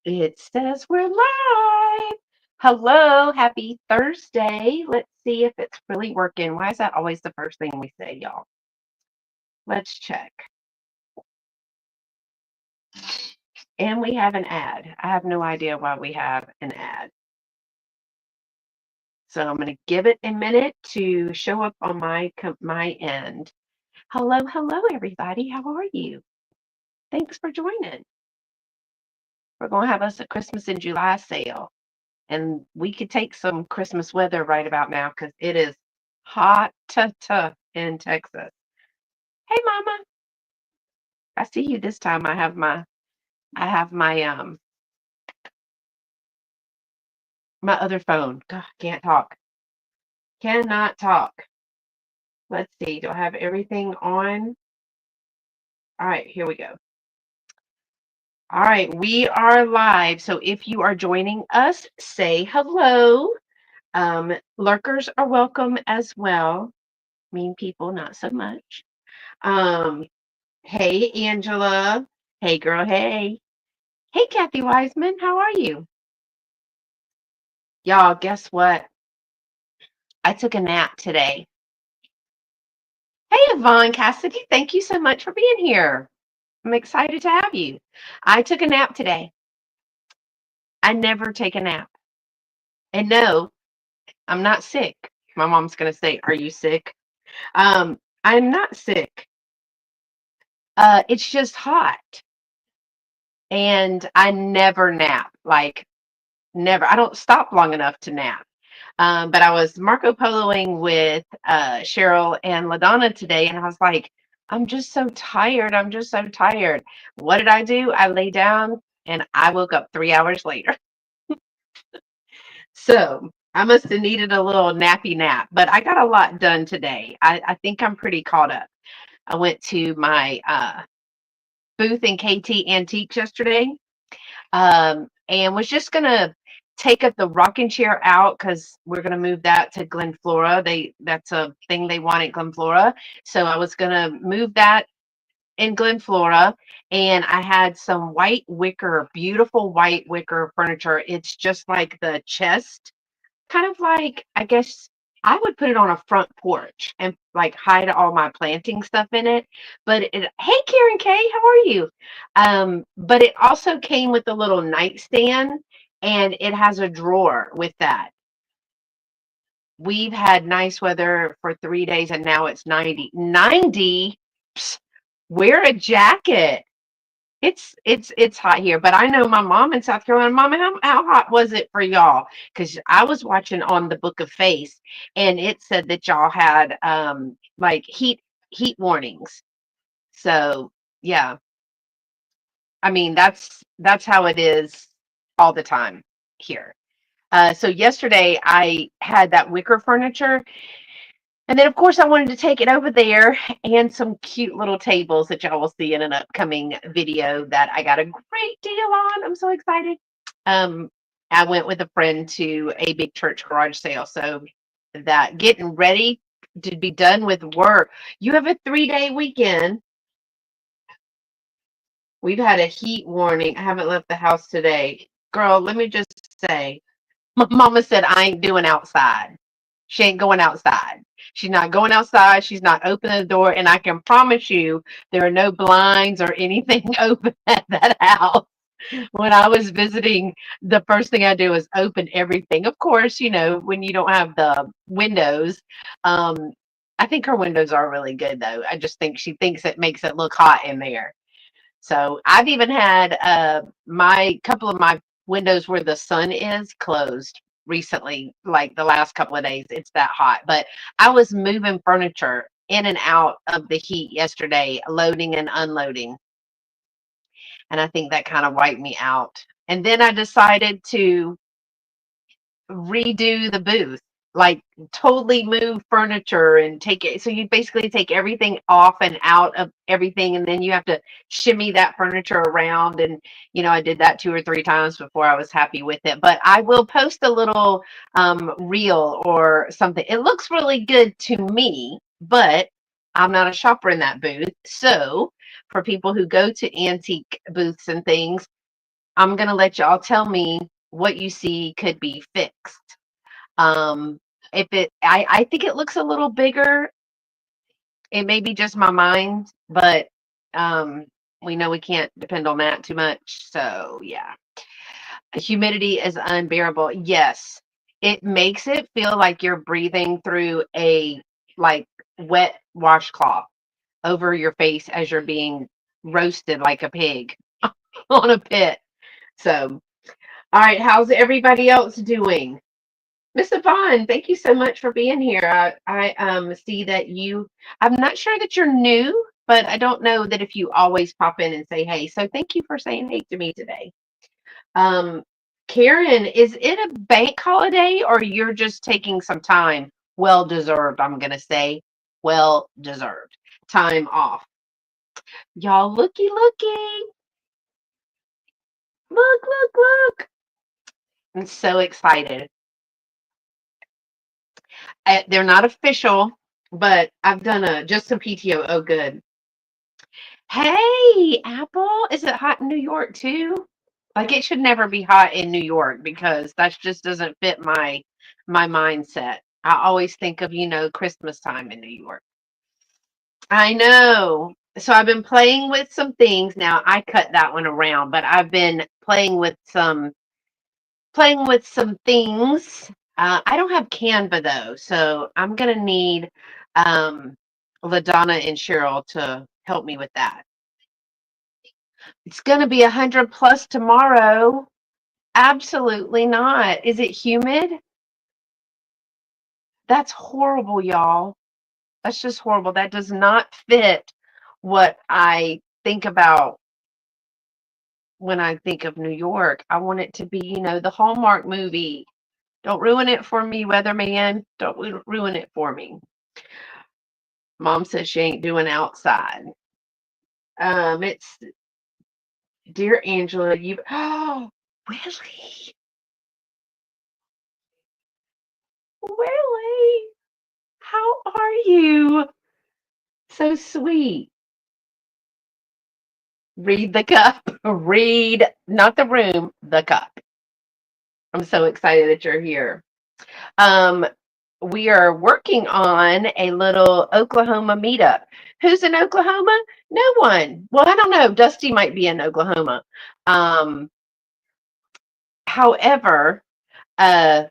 It says we're live. Hello, happy Thursday. Let's see if it's really working. Why is that always the first thing we say, y'all? Let's check. And we have an ad. I have no idea why we have an ad. So I'm going to give it a minute to show up on my end. Hello, everybody. How are you? Thanks for joining. We're going to have us a Christmas in July sale. And we could take some Christmas weather right about now because it is hot in Texas. Hey, Mama, I see you this time. I have my my other phone. God, can't talk. Cannot talk. Let's see. Do I have everything on? All right, here we go. All right, we are live. So if you are joining us, say hello. Lurkers are welcome as well. Mean people, not so much. Um, Hey, Angela. Hey, girl. Hey. Hey, Kathy Wiseman. How are you? Y'all, guess what? I took a nap today. Hey, Yvonne Cassidy. Thank you so much for being here. I'm excited to have you. I took a nap today. I never take a nap. And no, I'm not sick. My mom's going to say, "Are you sick?" I'm not sick. It's just hot. And I never nap. Like, never. I don't stop long enough to nap. But I was Marco Poloing with Cheryl and LaDonna today, and I was like, I'm just so tired. I'm just so tired. What did I do? I lay down and I woke up 3 hours later. So I must have needed a little nappy nap, but I got a lot done today. I think I'm pretty caught up. I went to my booth in KT Antiques yesterday, and was just gonna take up the rocking chair out because we're gonna move that to Glen Flora. That's a thing they want at Glen Flora. So I was gonna move that in Glen Flora, and I had some white wicker, beautiful white wicker furniture. It's just like the chest, kind of like, I guess I would put it on a front porch and like hide all my planting stuff in it. But hey, Karen Kay, how are you? But it also came with a little nightstand and it has a drawer with that. We've had nice weather for 3 days and now it's 90. 90? Psst, wear a jacket. It's hot here, but I know my mom in South Carolina. Mama, how hot was it for y'all? Because I was watching on the Book of Face, and it said that y'all had like heat warnings. So yeah, I mean that's how it is all the time here. So yesterday I had that wicker furniture. And then, of course, I wanted to take it over there and some cute little tables that y'all will see in an upcoming video that I got a great deal on. I'm so excited. Um, I went with a friend to a big church garage sale. So that getting ready to be done with work. You have a 3-day weekend. We've had a heat warning. I haven't left the house today. Girl, let me just say, my mama said I ain't doing outside. She ain't going outside. She's not going outside. She's not opening the door. And I can promise you there are no blinds or anything open at that house. When I was visiting, the first thing I do is open everything. Of course, when you don't have the windows, um, I think her windows are really good though. I just think she thinks it makes it look hot in there. So I've even had my couple of my windows where the sun is closed recently, like the last couple of days. It's that hot. But I was moving furniture in and out of the heat yesterday, loading and unloading. And I think that kind of wiped me out. And then I decided to redo the booth, like totally move furniture and take it. So you basically take everything off and out of everything, and then you have to shimmy that furniture around. And I did that 2 or 3 times before I was happy with it. But I will post a little reel or something. It looks really good to me, but I'm not a shopper in that booth. So for people who go to antique booths and things, I'm gonna let y'all tell me what you see could be fixed. Um, if I think it looks a little bigger. It may be just my mind, but um, we know we can't depend on that too much. So yeah, humidity is unbearable. Yes, it makes it feel like you're breathing through a like wet washcloth over your face as you're being roasted like a pig on a pit. So, all right, how's everybody else doing? Miss Yvonne, thank you so much for being here. I see that I'm not sure that you're new, but I don't know that if you always pop in and say hey. So thank you for saying hey to me today. Um, Karen, is it a bank holiday or you're just taking some time? Well deserved, I'm gonna say. Well deserved time off. Y'all looky. Look. I'm so excited. They're not official, but I've done just some PTO. Oh, good. Hey, Apple, is it hot in New York too? Like it should never be hot in New York because that just doesn't fit my mindset. I always think of, Christmas time in New York. I know. So I've been playing with some things. Now I cut that one around, but I've been playing with some things. I don't have Canva though, so I'm gonna need um, LaDonna and Cheryl to help me with that. It's gonna be 100 plus tomorrow. Absolutely not. Is it humid? That's horrible, y'all. That's just horrible. That does not fit what I think about when I think of New York. I want it to be, the Hallmark movie. Don't ruin it for me, weatherman. Don't ruin it for me. Mom says she ain't doing outside. It's dear Angela, you oh Willie. Willie, how are you? So sweet. Read the cup. Read not the room, the cup. I'm so excited that you're here. Um, we are working on a little Oklahoma meetup. Who's in Oklahoma? No one. Well, I don't know. Dusty might be in Oklahoma. Um, However, uh,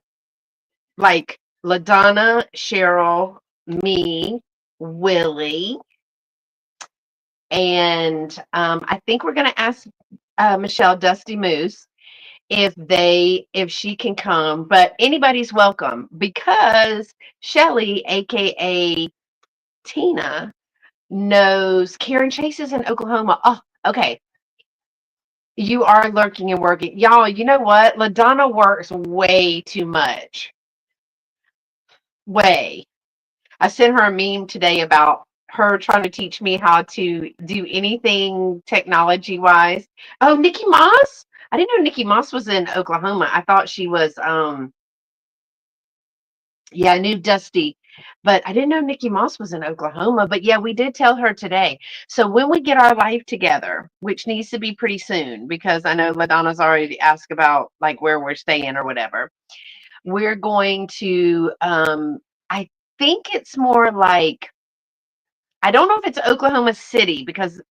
like LaDonna, Cheryl, me, Willie, and I think we're gonna ask Michelle Dusty Moose if she can come, but anybody's welcome because Shelly, aka Tina, knows Karen Chase is in Oklahoma. Oh, okay. You are lurking and working. Y'all, you know what? LaDonna works way too much. Way. I sent her a meme today about her trying to teach me how to do anything technology wise. Oh, Nikki Moss? I didn't know Nikki Moss was in Oklahoma. I thought she was yeah, I knew Dusty, but I didn't know Nikki Moss was in Oklahoma. But yeah, we did tell her today. So when we get our life together, which needs to be pretty soon, because I know LaDonna's already asked about like where we're staying or whatever, we're going to I think it's more like I don't know if it's Oklahoma City because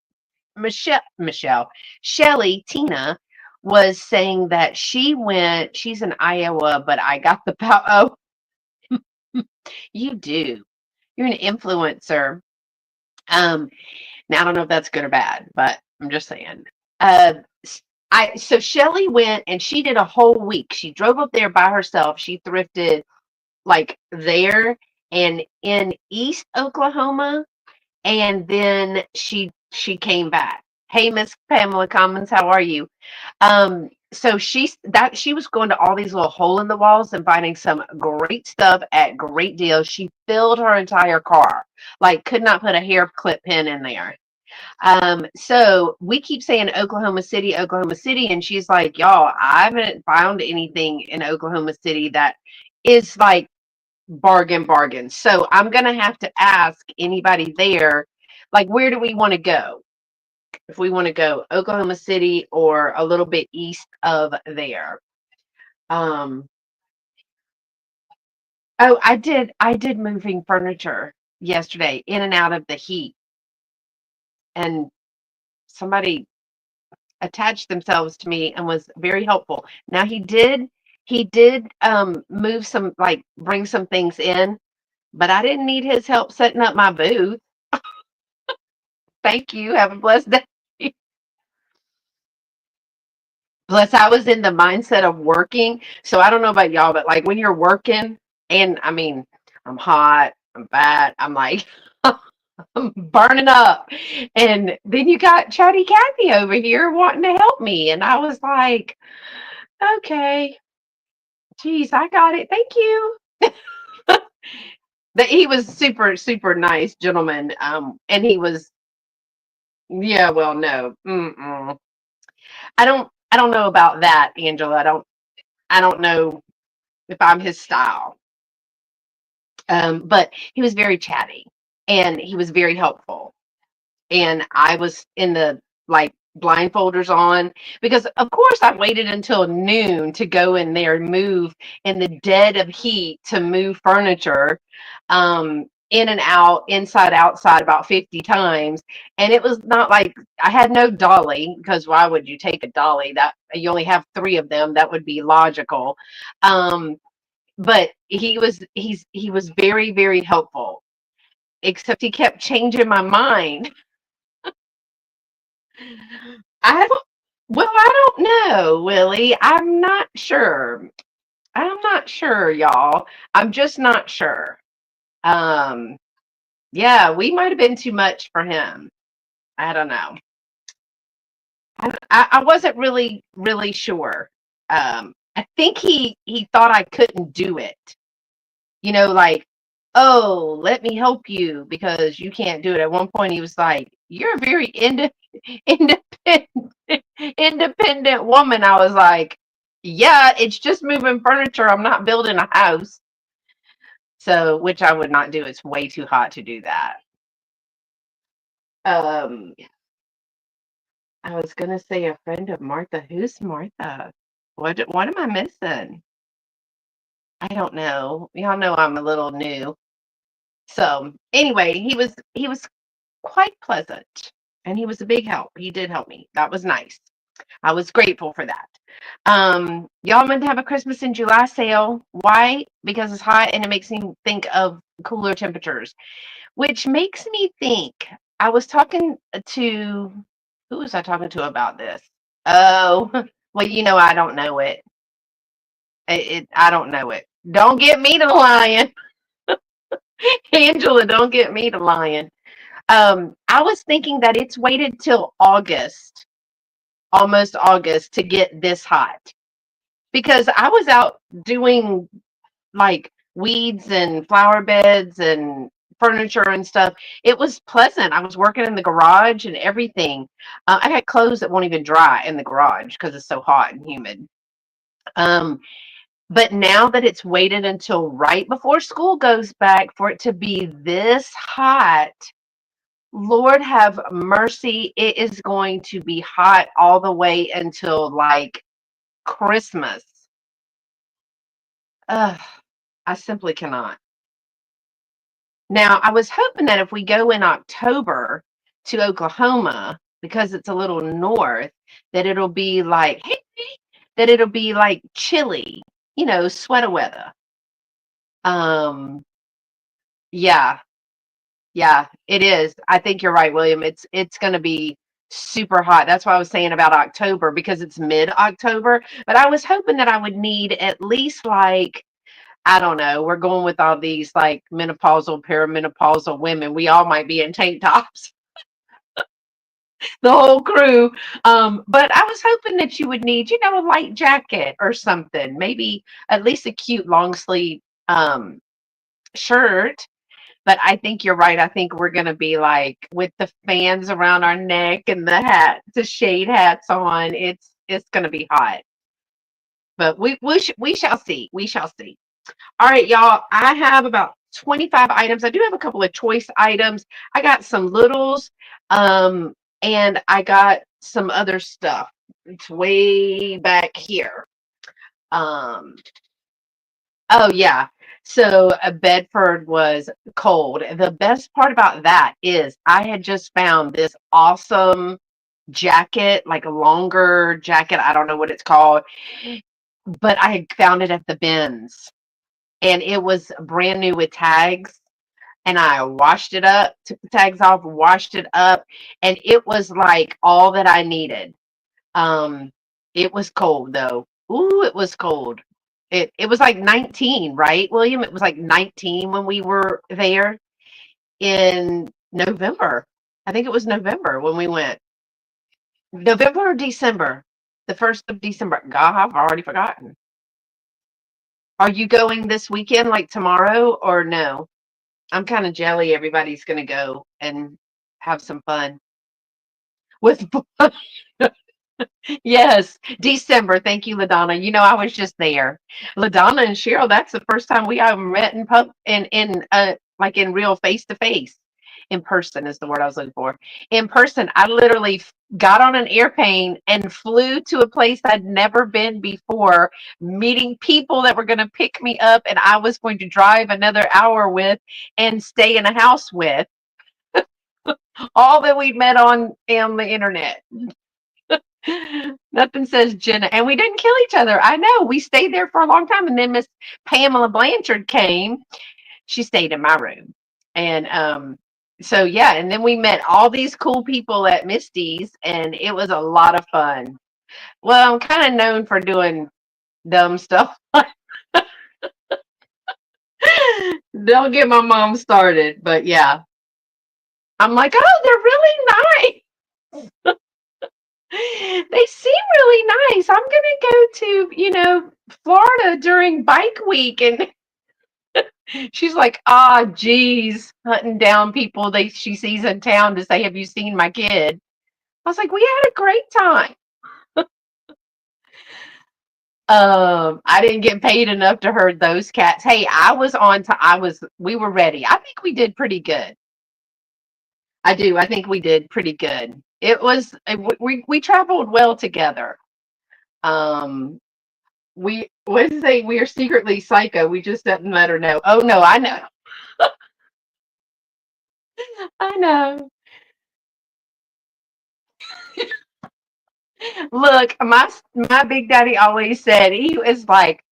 Shelly, Tina was saying that she's in Iowa, but I got the power. Oh, you do. You're an influencer. Um, Now I don't know if that's good or bad, but I'm just saying. Uh, so Shelly went and she did a whole week. She drove up there by herself. She thrifted like there and in East Oklahoma, and then she came back. Hey, Miss Pamela Commons, how are you? So she was going to all these little hole in the walls and finding some great stuff at great deals. She filled her entire car, like could not put a hair clip pin in there. So we keep saying Oklahoma City, and she's like, y'all, I haven't found anything in Oklahoma City that is like bargain. So I'm gonna have to ask anybody there, like, where do we want to go? if we want to go Oklahoma City or a little bit east of there. Um, oh, I did moving furniture yesterday in and out of the heat, and somebody attached themselves to me and was very helpful. Now he did move some, like bring some things in, but I didn't need his help setting up my booth. Thank you. Have a blessed day. Plus, I was in the mindset of working. So I don't know about y'all, but like when you're working, and I mean, I'm hot, I'm fat, I'm like, I'm burning up. And then you got Chatty Cathy over here wanting to help me. And I was like, okay, geez, I got it. Thank you. That he was super, super nice gentleman. And he was, yeah, well, no, I don't know about that, Angela. I don't know if I'm his style. But he was very chatty and he was very helpful. And I was in the like blindfolders on because of course I waited until noon to go in there and move in the dead of heat to move furniture in and out, inside, outside about 50 times. And it was not like I had no dolly because why would you take a dolly? That you only have three of them, that would be logical. Um, but he was very, very helpful, except he kept changing my mind. I don't, well, I don't know, Willie. I'm not sure, y'all. I'm just not sure. Um, yeah, we might have been too much for him. I don't know. I wasn't really, really sure. I think he thought I couldn't do it. Like, oh, let me help you because you can't do it. At one point, he was like, "You're a very independent, independent woman." I was like, "Yeah, it's just moving furniture. I'm not building a house." So, which I would not do. It's way too hot to do that. I was gonna say a friend of Martha. Who's Martha? What am I missing? I don't know. Y'all know I'm a little new. So anyway, he was quite pleasant, and he was a big help. He did help me. That was nice. I was grateful for that. Y'all meant to have a Christmas in July sale. Why? Because it's hot and it makes me think of cooler temperatures, which makes me think. I was talking to, who was I talking to about this? Oh, well, I don't know it. I don't know it. Don't get me to lying. Angela, don't get me to lying. I was thinking that it's waited till August, almost August, to get this hot because I was out doing like weeds and flower beds and furniture and stuff. It was pleasant. I was working in the garage and everything. I got clothes that won't even dry in the garage because it's so hot and humid. Um, but now that it's waited until right before school goes back for it to be this hot, Lord have mercy, it is going to be hot all the way until like Christmas. Ugh, I simply cannot. Now, I was hoping that if we go in October to Oklahoma, because it's a little north, that it'll be like, hey, that it'll be like chilly, sweater weather. Um, yeah, yeah, it is. I think you're right, William. It's going to be super hot. That's why I was saying about October because it's mid-October. But I was hoping that I would need at least like, I don't know. We're going with all these like menopausal, perimenopausal women. We all might be in tank tops, the whole crew. But I was hoping that you would need, a light jacket or something. Maybe at least a cute long sleeve shirt. But I think you're right. I think we're gonna be like with the fans around our neck and the shade hats on. It's gonna be hot. But we shall see. We shall see. All right, y'all. I have about 25 items. I do have a couple of choice items. I got some littles. And I got some other stuff. It's way back here. Um, oh yeah. So Bedford was cold. The best part about that is I had just found this awesome jacket, like a longer jacket. I don't know what it's called, but I had found it at the bins and it was brand new with tags. And I washed it up, took the tags off, washed it up, and it was like all that I needed. Um, it was cold though. Ooh, it was cold. It was like 19, right, William? It was like 19 when we were there in November. I think it was November when we went. November or December? The first of December. God, I've already forgotten. Are you going this weekend, like tomorrow, or no? I'm kind of jelly. Everybody's going to go and have some fun with. Yes, December. Thank you, LaDonna. You know, I was just there. LaDonna and Cheryl, that's the first time we ever met in like in real face to face. In person is the word I was looking for. In person, I literally got on an airplane and flew to a place I'd never been before, meeting people that were going to pick me up and I was going to drive another hour with and stay in a house with. All that we'd met on the internet. Nothing says Jenna. And we didn't kill each other. I know. We stayed there for a long time. And then Miss Pamela Blanchard came. She stayed in my room. And so yeah, and then we met all these cool people at Misty's and it was a lot of fun. Well, I'm kind of known for doing dumb stuff. Don't get my mom started, but yeah. I'm like, oh, they're really nice. They seem really nice. I'm gonna go to, Florida during bike week. And she's like, ah, geez, hunting down people she sees in town to say, have you seen my kid? I was like, we had a great time. I didn't get paid enough to herd those cats. Hey, I was on to we were ready. I think we did pretty good. I do. I think we did pretty good. It was we traveled well together. Um, we would say we are secretly psycho. We just didn't let her know. Oh no, I know. I know. Look, my big daddy always said he was like,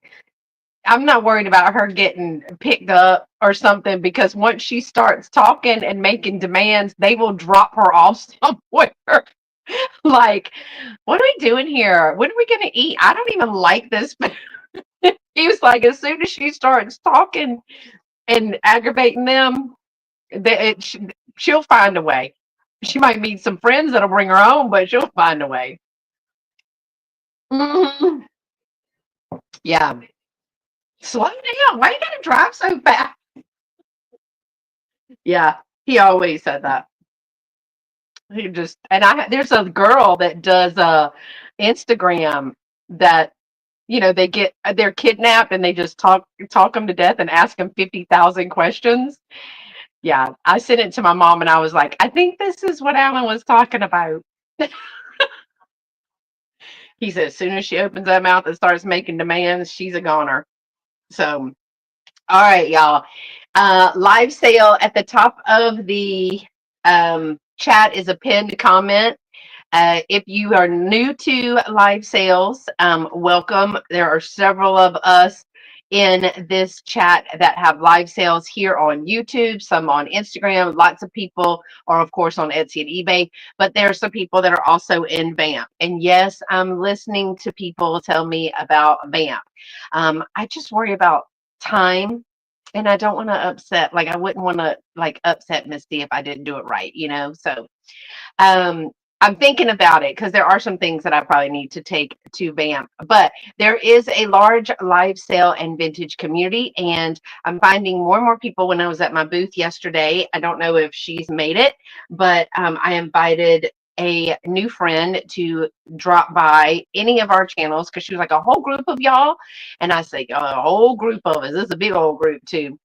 I'm not worried about her getting picked up or something because once she starts talking and making demands, they will drop her off somewhere. Like, what are we doing here? What are we gonna eat? I don't even like this. He was like, as soon as she starts talking and aggravating them, she'll find a way. She might meet some friends that'll bring her home, but she'll find a way. Hmm. Yeah. Slow down. Why you gotta drive so fast? Yeah. He always said that. He just and there's a girl that does Instagram that they're kidnapped and they just talk them to death and ask them 50,000 questions. Yeah, I sent it to my mom and I was like, I think this is what Alan was talking about. He said, as soon as she opens that mouth and starts making demands, she's a goner. So, all right, y'all. Live sale at the top of the chat is a pinned comment. If you are new to live sales, welcome. There are several of us in this chat that have live sales here on YouTube, some on Instagram. Lots of people are, of course, on Etsy and eBay, but there are some people that are also in VAMP. And yes, I'm listening to people tell me about VAMP. I just worry about time. And I don't want to upset, like I wouldn't want to like upset Misty if I didn't do it right. So um, I'm thinking about it because there are some things that I probably need to take to VAMP. But there is a large live sale and vintage community, and I'm finding more and more people. When I was at my booth yesterday, I don't know if she's made it, but I invited a new friend to drop by any of our channels because she was like, a whole group of y'all. And I say, a whole group of us. This is a big old group too.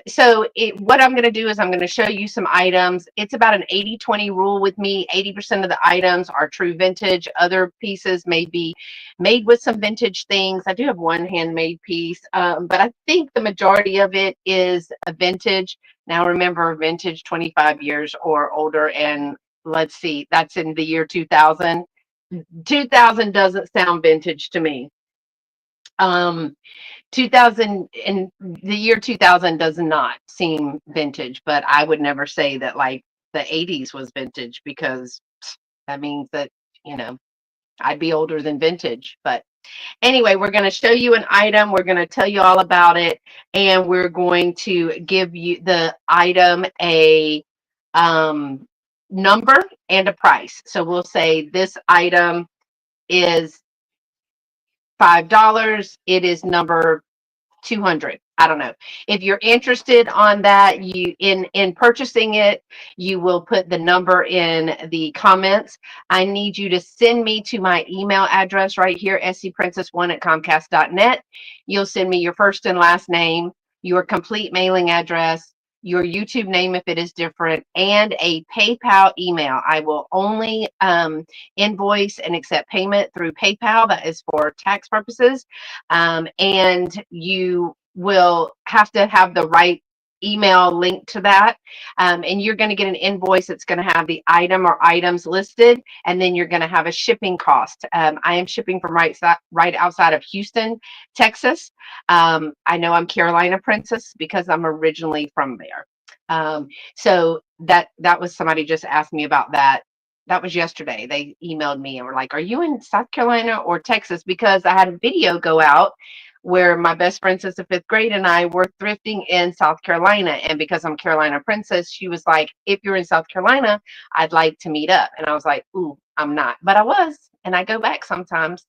So what I'm going to do is I'm going to show you some items. It's about an 80-20 rule with me. 80% of the items are true vintage. Other pieces may be made with some vintage things. I do have one handmade piece, but I think the majority of it is a vintage. Now remember, vintage 25 years or older, and let's see, that's in the year 2000. 2000 doesn't sound vintage to me. Um, 2000 in the year 2000 does not seem vintage, but I would never say that like the 80s was vintage, because that means that, you know, I'd be older than vintage. But anyway, we're going to show you an item. We're going to tell you all about it, and we're going to give you the item a um, number and a price. So we'll say this item is $5. It is number 200. I don't know. If you're interested on that, you in purchasing it, you will put the number in the comments. I need you to send me to my email address right here, scprincess1@comcast.net. You'll send me your first and last name, your complete mailing address, your YouTube name if it is different, and a PayPal email. I will only invoice and accept payment through PayPal. That is for tax purposes. And you will have to have the right email link to that. And you're going to get an invoice that's going to have the item or items listed, and then you're going to have a shipping cost. I am shipping from right outside of Houston, Texas. I know I'm Carolina Princess because I'm originally from there. So that was, somebody just asked me about that. That was yesterday. They emailed me and were like, "Are you in South Carolina or Texas?" Because I had a video go out where my best friend since the fifth grade and I were thrifting in South Carolina. And because I'm Carolina Princess, she was like, "If you're in South Carolina, I'd like to meet up." And I was like, "Ooh, I'm not." But I was, and I go back sometimes.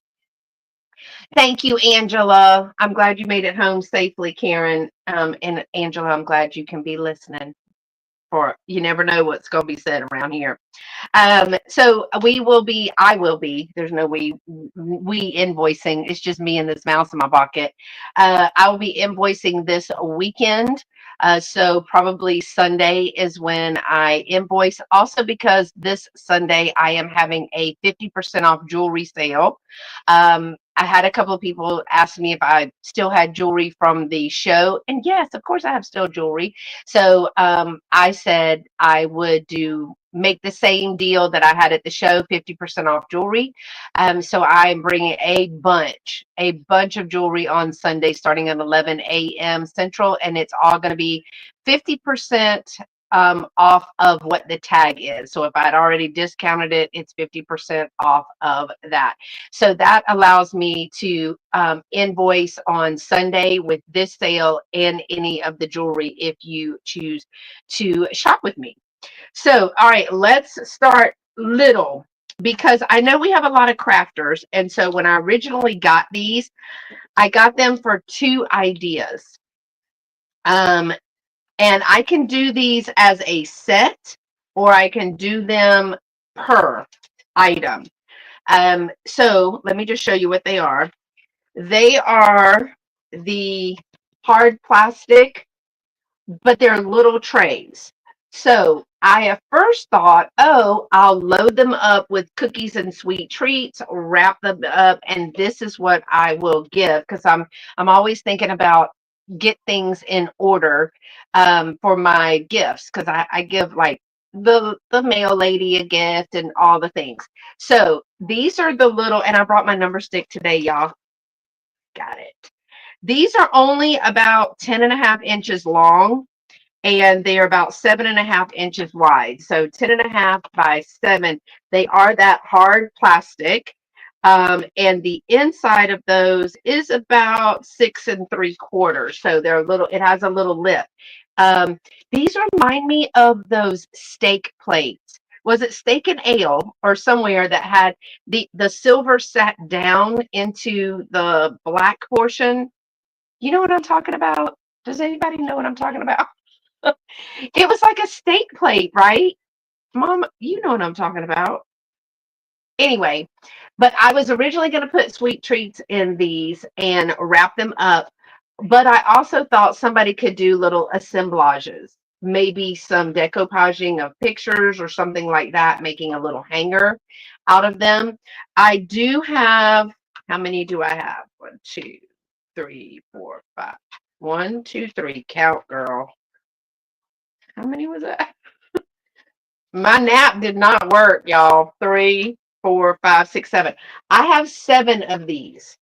Thank you, Angela. I'm glad you made it home safely, Karen. And Angela, I'm glad you can be listening. For you never know what's going to be said around here. So I will be, there's no we invoicing. It's just me and this mouse in my pocket. I will be invoicing this weekend. So probably Sunday is when I invoice. Also, because this Sunday I am having a 50% off jewelry sale. I had a couple of people ask me if I still had jewelry from the show. And yes, of course I have still jewelry. So I said I would make the same deal that I had at the show, 50% off jewelry. So I'm bringing a bunch of jewelry on Sunday starting at 11 a.m. Central, and it's all going to be 50% off of what the tag is. So if I'd already discounted it, it's 50% off of that. So that allows me to invoice on Sunday with this sale and any of the jewelry if you choose to shop with me. So, all right, let's start little, because I know we have a lot of crafters. And so when I originally got these, I got them for two ideas. And I can do these as a set, or I can do them per item. So let me just show you what they are. They are the hard plastic, but they're little trays. So I at first thought, oh, I'll load them up with cookies and sweet treats, wrap them up, and this is what I will give, because I'm always thinking about get things in order for my gifts, because I give like the mail lady a gift and all the things. So these are the little, and I brought my number stick today, y'all. Got it. These are only about 10.5 inches long, and they are about 7.5 inches wide. So 10.5 by 7. They are that hard plastic. And the inside of those is about 6 3/4. So they're a little, it has a little lip. These remind me of those steak plates. Was it Steak and Ale or somewhere that had the silver sat down into the black portion? You know what I'm talking about? Does anybody know what I'm talking about? It was like a steak plate, right? Mom, you know what I'm talking about. Anyway, but I was originally going to put sweet treats in these and wrap them up. But I also thought somebody could do little assemblages, maybe some decoupaging of pictures or something like that, making a little hanger out of them. I do have, how many do I have? 1, 2, 3, 4, 5. 1, 2, 3. Count, girl. How many was that? My nap did not work, y'all. 3, 4, 5, 6, 7. I have 7 of these.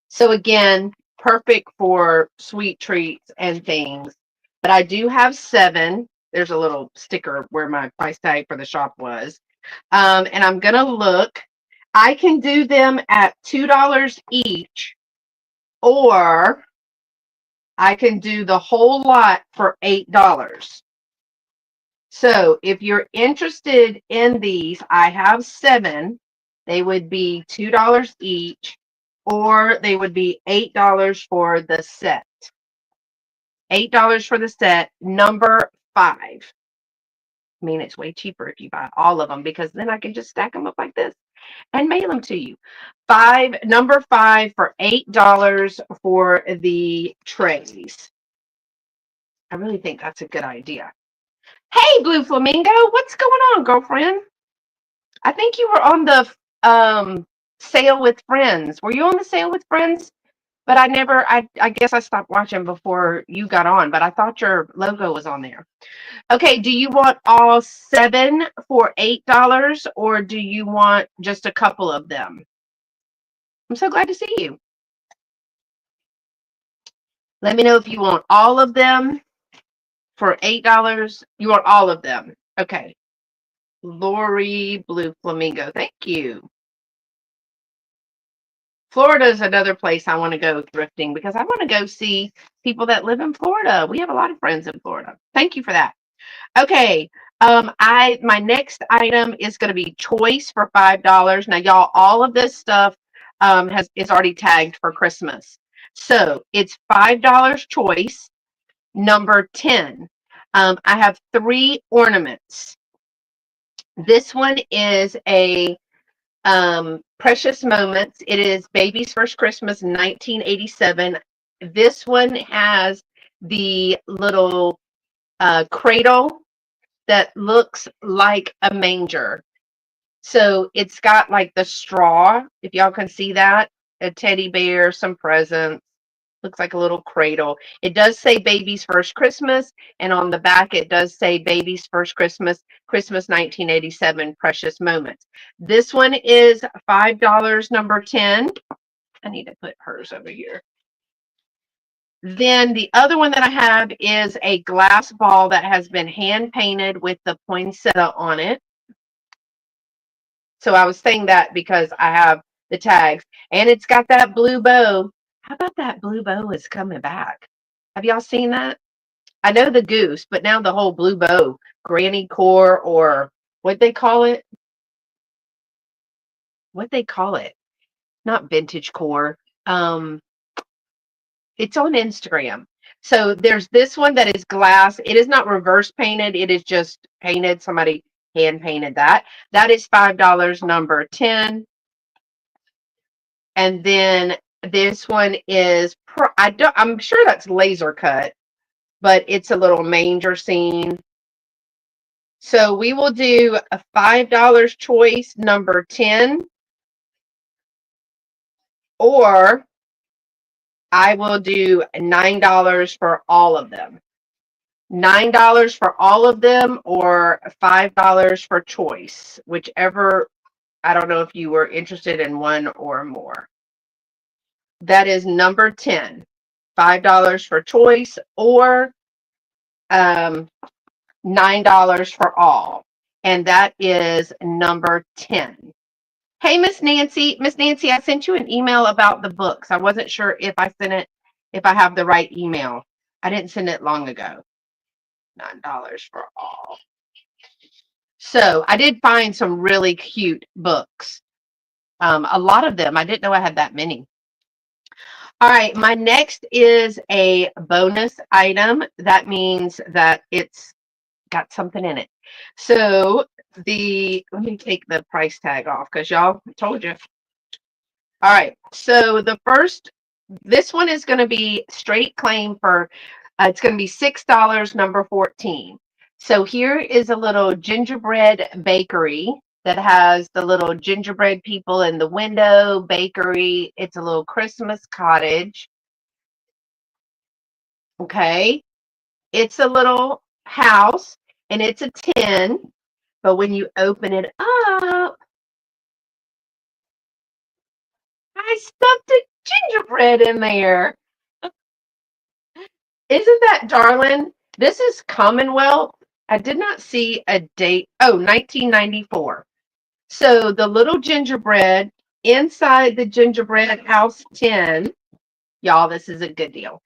So again, perfect for sweet treats and things. But I do have 7. There's a little sticker where my price tag for the shop was. And I'm going to look. I can do them at $2 each, or I can do the whole lot for $8. So if you're interested in these, I have 7. They would be $2 each, or they would be $8 for the set. $8 for the set, number 5. I mean, it's way cheaper if you buy all of them, because then I can just stack them up like this and mail them to you. Number 5 for $8 for the trays. I really think that's a good idea. Hey, Blue Flamingo, what's going on, girlfriend? I think you were on the sale with friends. Were you on the sale with friends? But I guess I stopped watching before you got on, but I thought your logo was on there. Okay, do you want all 7 for $8, or do you want just a couple of them? I'm so glad to see you. Let me know if you want all of them for $8. You want all of them. Okay. Lori Blue Flamingo, thank you. Florida is another place I want to go thrifting, because I want to go see people that live in Florida. We have a lot of friends in Florida. Thank you for that. Okay. My next item is going to be choice for $5. Now, y'all, all of this stuff is already tagged for Christmas. So it's $5 choice, number 10. I have 3 ornaments. This one is a Precious Moments. It is Baby's First Christmas, 1987. This one has the little cradle that looks like a manger. So it's got like the straw, if y'all can see that, a teddy bear, some presents. Looks like a little cradle. It does say Baby's First Christmas, and on the back it does say Baby's First Christmas, Christmas 1987, Precious Moments. This one is $5, number 10. I need to put hers over here. Then the other one that I have is a glass ball that has been hand painted with the poinsettia on it. So I was saying that because I have the tags, and it's got that blue bow. How about that blue bow is coming back? Have y'all seen that? I know the goose, but now the whole blue bow, granny core, or what they call it? What they call it? Not vintage core. It's on Instagram. So there's this one that is glass. It is not reverse painted. It is just painted. Somebody hand painted that. That is $5, number 10. And then this one is, I'm sure that's laser cut, but it's a little manger scene. So we will do a $5 choice, number 10, or I will do $9 for all of them. $9 for all of them, or $5 for choice, whichever. I don't know if you were interested in one or more. That is number 10. $5 for choice, or $9 for all. And that is number 10. Hey, Miss Nancy. Miss Nancy, I sent you an email about the books. I wasn't sure if I sent it, if I have the right email. I didn't send it long ago. $9 for all. So I did find some really cute books. A lot of them. I didn't know I had that many. All right, my next is a bonus item. That means that it's got something in it. So let me take the price tag off, because y'all, I told you. All right, so the first This one is going to be straight claim for, it's going to be $6, number 14. So here is a little gingerbread bakery that has the little gingerbread people in the window, bakery. It's a little Christmas cottage. Okay. It's a little house and it's a tin, but when you open it up, I stuffed a gingerbread in there. Isn't that darling? This is Commonwealth. I did not see a date. Oh, 1994. So the little gingerbread inside the gingerbread house tin, y'all, this is a good deal.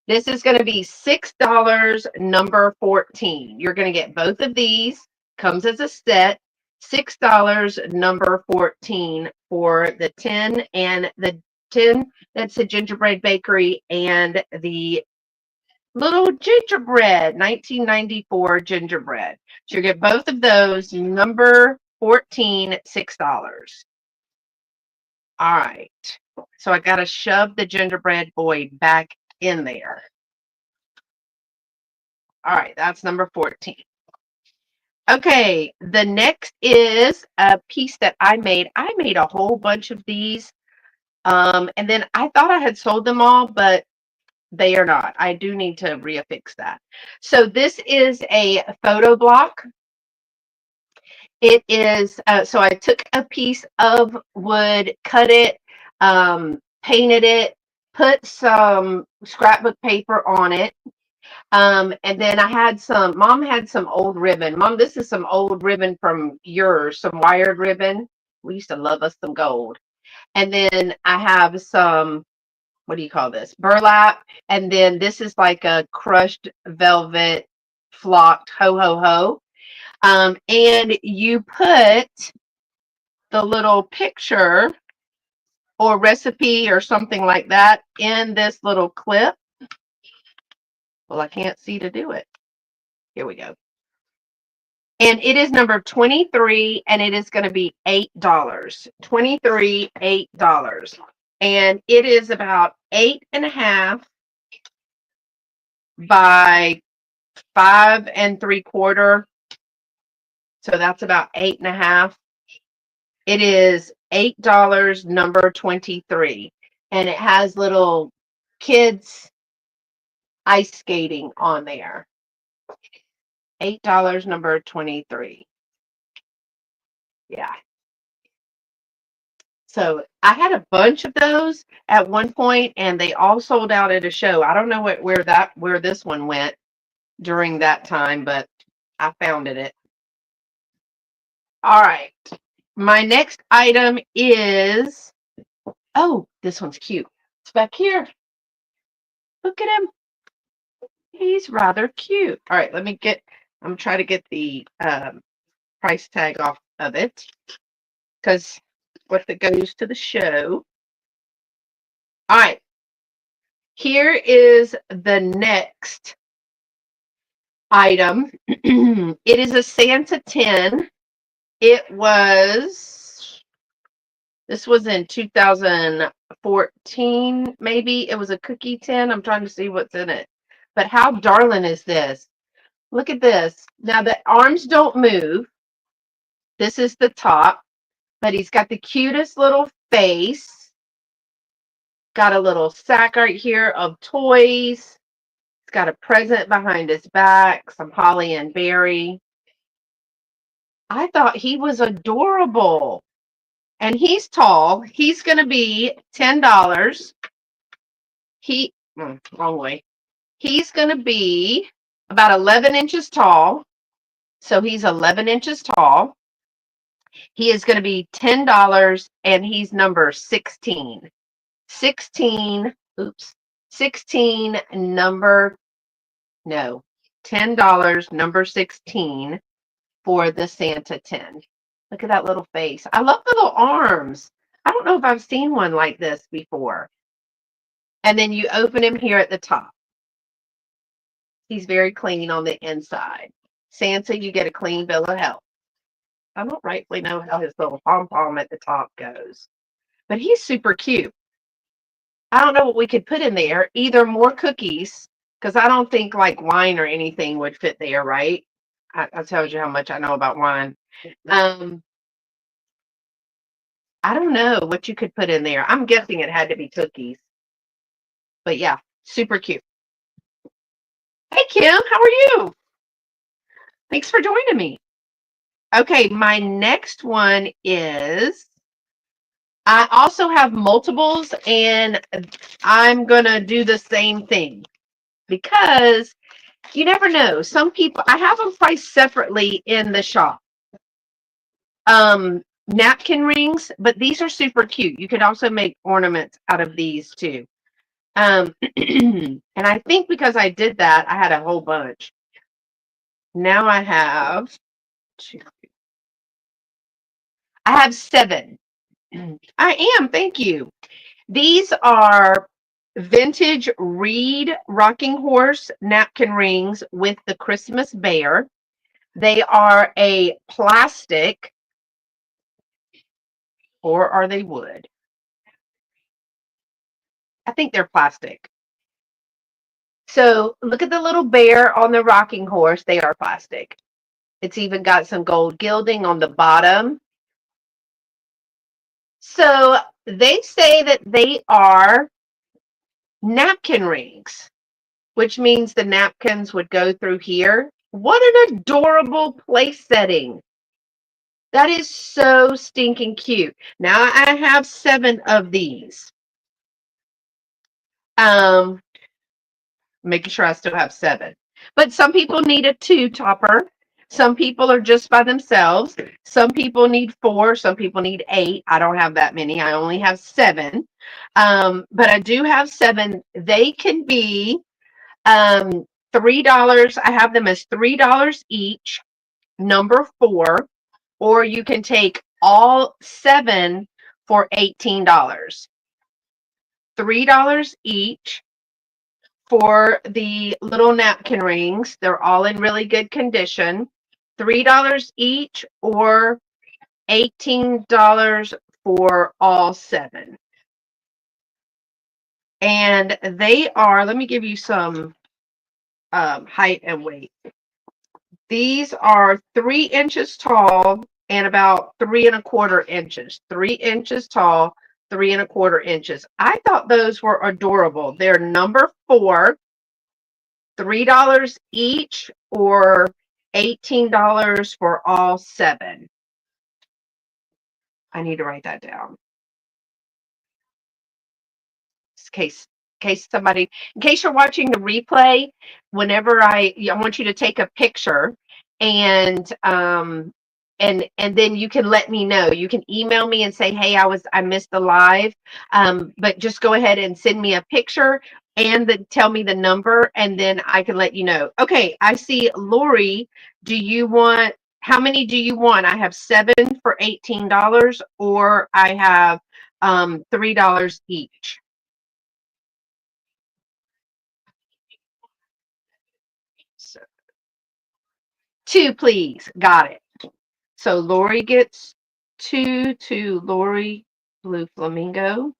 This is going to be $6, number 14. You're going to get both of these. Comes as a set. $6, number 14 for the tin and the tin. That's a gingerbread bakery and the little gingerbread, 1994 gingerbread. So you get both of those, number 14, $6. All right. So I got to shove the gingerbread boy back in there. All right, that's number 14. Okay, the next is a piece that I made. I made a whole bunch of these. And then I thought I had sold them all, but they are not. I do need to reaffix that. So this is a photo block. It is, so I took a piece of wood, cut it, painted it, put some scrapbook paper on it. And then I had mom had some old ribbon. Mom, this is some old ribbon from yours, some wired ribbon. We used to love us some gold. And then I have some, what do you call this? Burlap. And then this is like a crushed velvet flocked ho ho ho. And you put the little picture or recipe or something like that in this little clip. Well, I can't see to do it. Here we go. And it is number 23, and it is going to be $8. 23, $8. And it is about 8.5 by 5 3/4. So that's about 8.5. It is $8, number 23. And it has little kids ice skating on there. $8, number 23. Yeah. So I had a bunch of those at one point, and they all sold out at a show. I don't know where this one went during that time, but I found it. All right. My next item is, oh, this one's cute. It's back here. Look at him. He's rather cute. All right, I'm gonna try to get the price tag off of it because what that goes to the show. All right, here is the next item. It is a Santa tin. This was in 2014, maybe. It was a cookie tin. I'm trying to see what's in it. But how darling is this? Look at this. Now the arms don't move. This is the top, but he's got the cutest little face. Got a little sack right here of toys. He's got a present behind his back, some holly and berry. I thought he was adorable. And he's tall. He's going to be $10. Wrong way. He's going to be about 11 inches tall. So he's 11 inches tall. He is going to be $10 and he's number 16. 16, oops, 16 number, no, $10, number 16 for the Santa tin. Look at that little face. I love the little arms. I don't know if I've seen one like this before. And then you open him here at the top. He's very clean on the inside. Santa, you get a clean bill of health. I don't rightfully know how his little pom-pom at the top goes, but he's super cute. I don't know what we could put in there. Either more cookies, because I don't think like wine or anything would fit there, right? I told you how much I know about wine. Um, I don't know what you could put in there. I'm guessing it had to be cookies. But yeah, super cute. Hey Kim, how are you? Thanks for joining me. Okay, my next one is I also have multiples and I'm gonna do the same thing because you never know. Some people I have them priced separately in the shop. Napkin rings, but these are super cute. You could also make ornaments out of these too. And I think because I did that, I had a whole bunch. Now I have two. I have seven. I am, thank you. These are vintage reed rocking horse napkin rings with the Christmas bear. They are a plastic, or are they wood? I think they're plastic. So look at the little bear on the rocking horse. They are plastic. It's even got some gold gilding on the bottom. So they say that they are napkin rings, which means the napkins would go through here. What an adorable place setting. That is so stinking cute. Now I have seven of these. Um, Making sure I still have seven. But some people need a two topper. Some people are just by themselves. Some people need four. Some people need eight. I don't have that many. I only have seven. But I do have seven. They can be $3. I have them as $3 each, number four, or you can take all seven for $18. $3 each for the little napkin rings. They're all in really good condition. $3 each or $18 for all seven. And they are, let me give you some height and weight. These are 3 inches tall and about 3¼ inches. 3 inches tall, 3¼ inches. I thought those were adorable. They're number four, $3 each or $18 for all seven. I need to write that down. In case you're watching the replay, whenever I want you to take a picture and and then you can let me know. You can email me and say, hey, I missed the live. But just go ahead and send me a picture and tell me the number, and then I can let you know. Okay, I see Lori. How many do you want? I have seven for $18, or I have $3 each. So, two, please. Got it. So Lori gets two to Lori Blue Flamingo.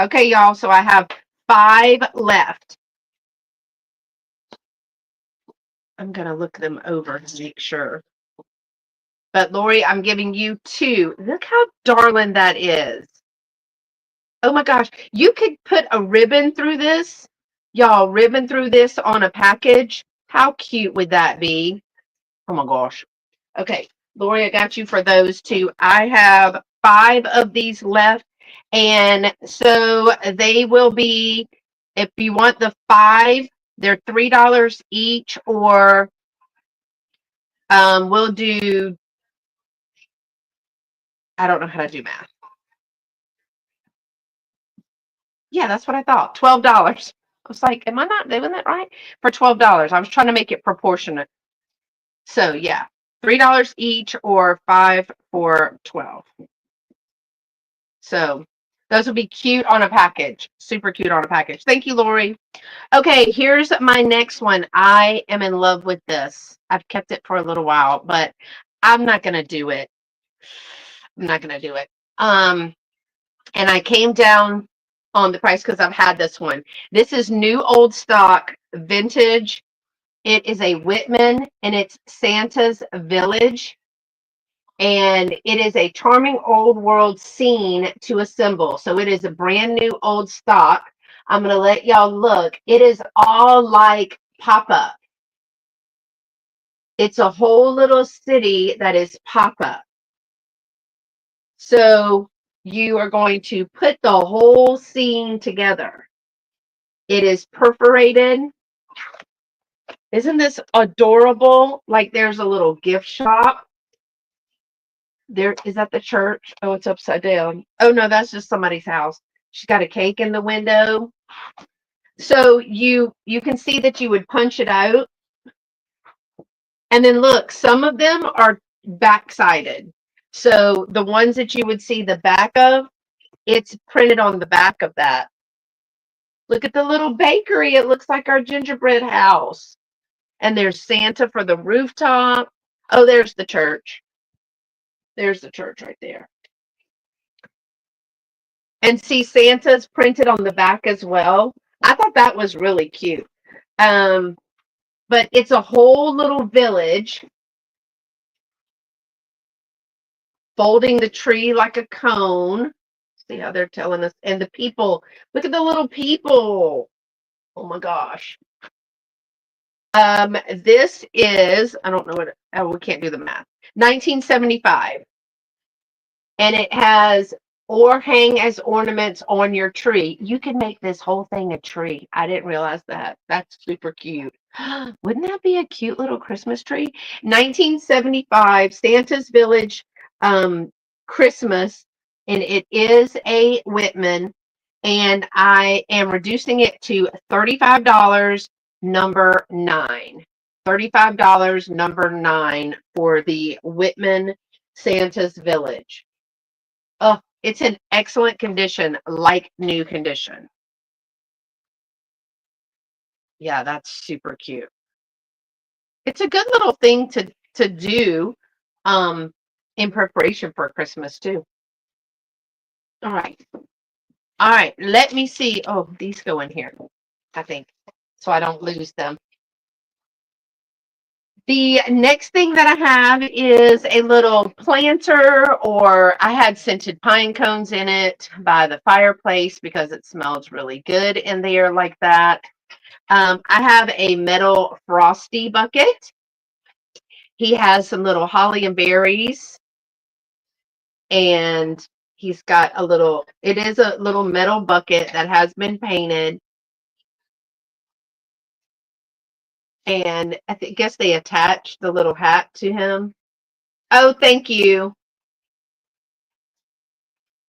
Okay, y'all. So I have five left. I'm going to look them over to make sure. But Lori, I'm giving you two. Look how darling that is. Oh my gosh. You could put a ribbon through this. Y'all, ribbon through this on a package. How cute would that be? Oh my gosh. Okay, Lori, I got you for those two. I have five of these left. And so they will be, if you want the five, they're $3 each, or we'll do, I don't know how to do math. Yeah, that's what I thought. $12. I was like, am I not doing that right? For $12. I was trying to make it proportionate. So yeah, $3 each or five for 12. So those will be cute on a package. Super cute on a package. Thank you, Lori. Okay, here's my next one. I am in love with this. I've kept it for a little while, but I'm not going to do it. I'm not going to do it. And I came down on the price because I've had this one. This is new old stock vintage. It is a Whitman and it's Santa's Village. And it is a charming old world scene to assemble. So it is a brand new old stock. I'm going to let y'all look. It is all like pop-up. It's a whole little city that is pop-up. So you are going to put the whole scene together. It is perforated. Isn't this adorable? Like there's a little gift shop. There is that the church? Oh, it's upside down. Oh no, that's just somebody's house. She's got a cake in the window. So you can see that you would punch it out. And then look, some of them are back-sided. So the ones that you would see the back of, it's printed on the back of that. Look at the little bakery. It looks like our gingerbread house. And there's Santa for the rooftop. Oh, there's the church. There's the church right there. And see, Santa's printed on the back as well. I thought that was really cute. But it's a whole little village folding the tree like a cone. See how they're telling us. And the people, look at the little people. Oh my gosh. This is, I don't know what, oh, we can't do the math. 1975. And it has or hang as ornaments on your tree. You can make this whole thing a tree. I didn't realize that. That's super cute. Wouldn't that be a cute little Christmas tree? 1975 Santa's Village Christmas, and it is a Whitman, and I am reducing it to $35, number 9. $35, number 9 for the Whitman Santa's Village. Oh, it's in excellent condition, like new condition. Yeah, that's super cute. It's a good little thing to do in preparation for Christmas too. All right. All right, let me see. Oh, these go in here, I think, so I don't lose them. The next thing that I have is a little planter, or I had scented pine cones in it by the fireplace because it smells really good in there like that. I have a metal frosty bucket. He has some little holly and berries, and he's got a little, it is a little metal bucket that has been painted. And guess they attached the little hat to him. Oh, thank you.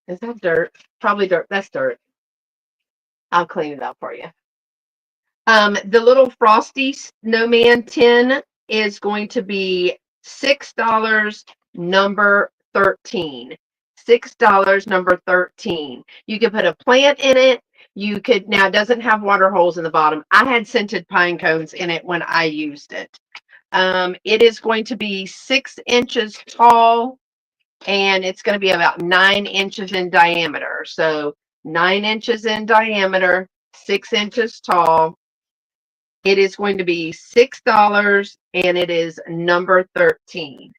Is that dirt? Probably dirt. That's dirt. I'll clean it up for you. The little Frosty Snowman tin is going to be $6, number 13. $6, number 13. You could put a plant in it. You could, now it doesn't have water holes in the bottom. I had scented pine cones in it when I used it. It is going to be 6 inches tall, and it's going to be about 9 inches in diameter. So 9 inches in diameter, 6 inches tall. It is going to be $6, and it is number 13.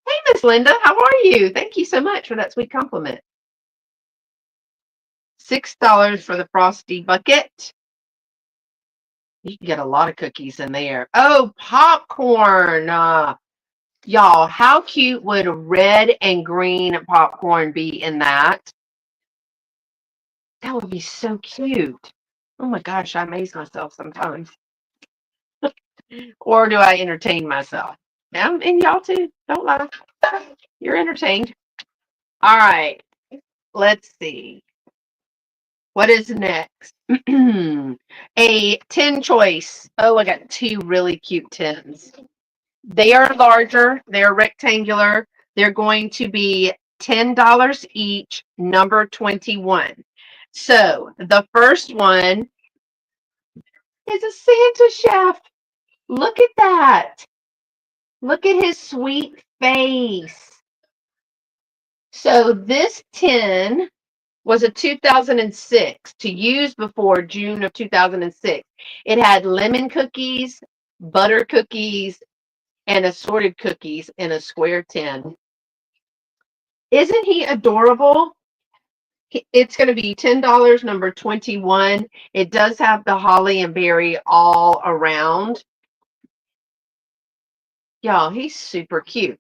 Hey, Miss Linda, how are you? Thank you so much for that sweet compliment. $6 for the Frosty bucket. You can get a lot of cookies in there. Oh, popcorn. Y'all, how cute would red and green popcorn be in that? That would be so cute. Oh my gosh, I amaze myself sometimes. Or do I entertain myself? And y'all too. Don't lie. You're entertained. All right. Let's see. What is next? A tin choice. Oh, I got 2 really cute tins. They are larger. They're rectangular. They're going to be $10 each, number 21. So the first one is a Santa chef. Look at that. Look at his sweet face. So this tin was a 2006 to use before June of 2006. It had lemon cookies, butter cookies, and assorted cookies in a square tin. Isn't he adorable? It's going to be $10, number 21. It does have the holly and berry all around. Y'all, he's super cute.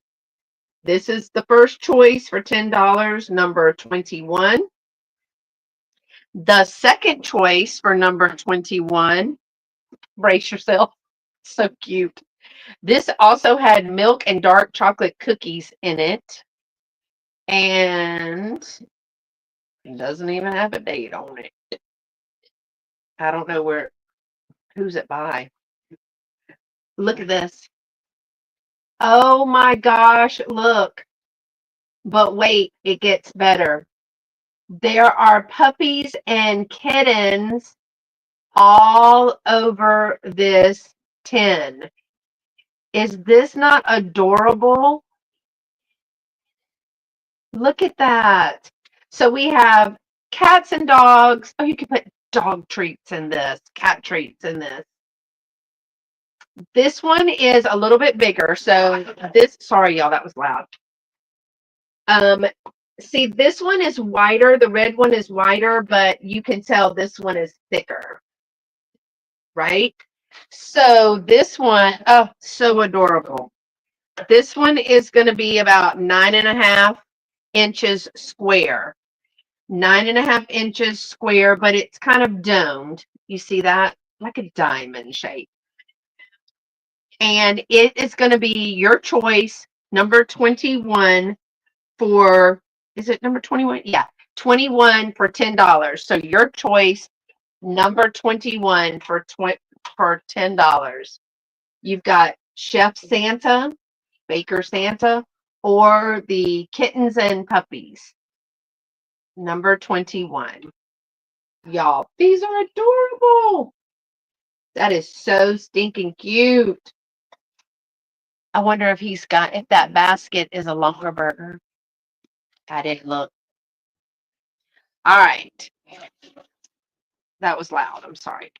This is the first choice for $10, number 21. The second choice for number 21, brace yourself, so cute. This also had milk and dark chocolate cookies in it. And it doesn't even have a date on it. I don't know who's it by. Look at this. Oh my gosh, look. But wait, it gets better. There are puppies and kittens all over this tin. Is this not adorable? Look at that. So we have cats and dogs. Oh, you could put dog treats in this, cat treats in this. This one is a little bit bigger. So this, sorry, y'all, that was loud. Um, See, this one is wider. The red one is wider, but you can tell this one is thicker, right? So this one, oh, so adorable. This one is going to be about 9.5 inches square. 9.5 inches square, but it's kind of domed. You see that? Like a diamond shape. And it is going to be your choice, number 21 for, is it number 21? Yeah, 21 for $10. So your choice, number 21 for $10. You've got Chef Santa, Baker Santa, or the kittens and puppies. Number 21. Y'all, these are adorable. That is so stinking cute. I wonder if that basket is a longer burger. I didn't look. All right. That was loud. I'm sorry.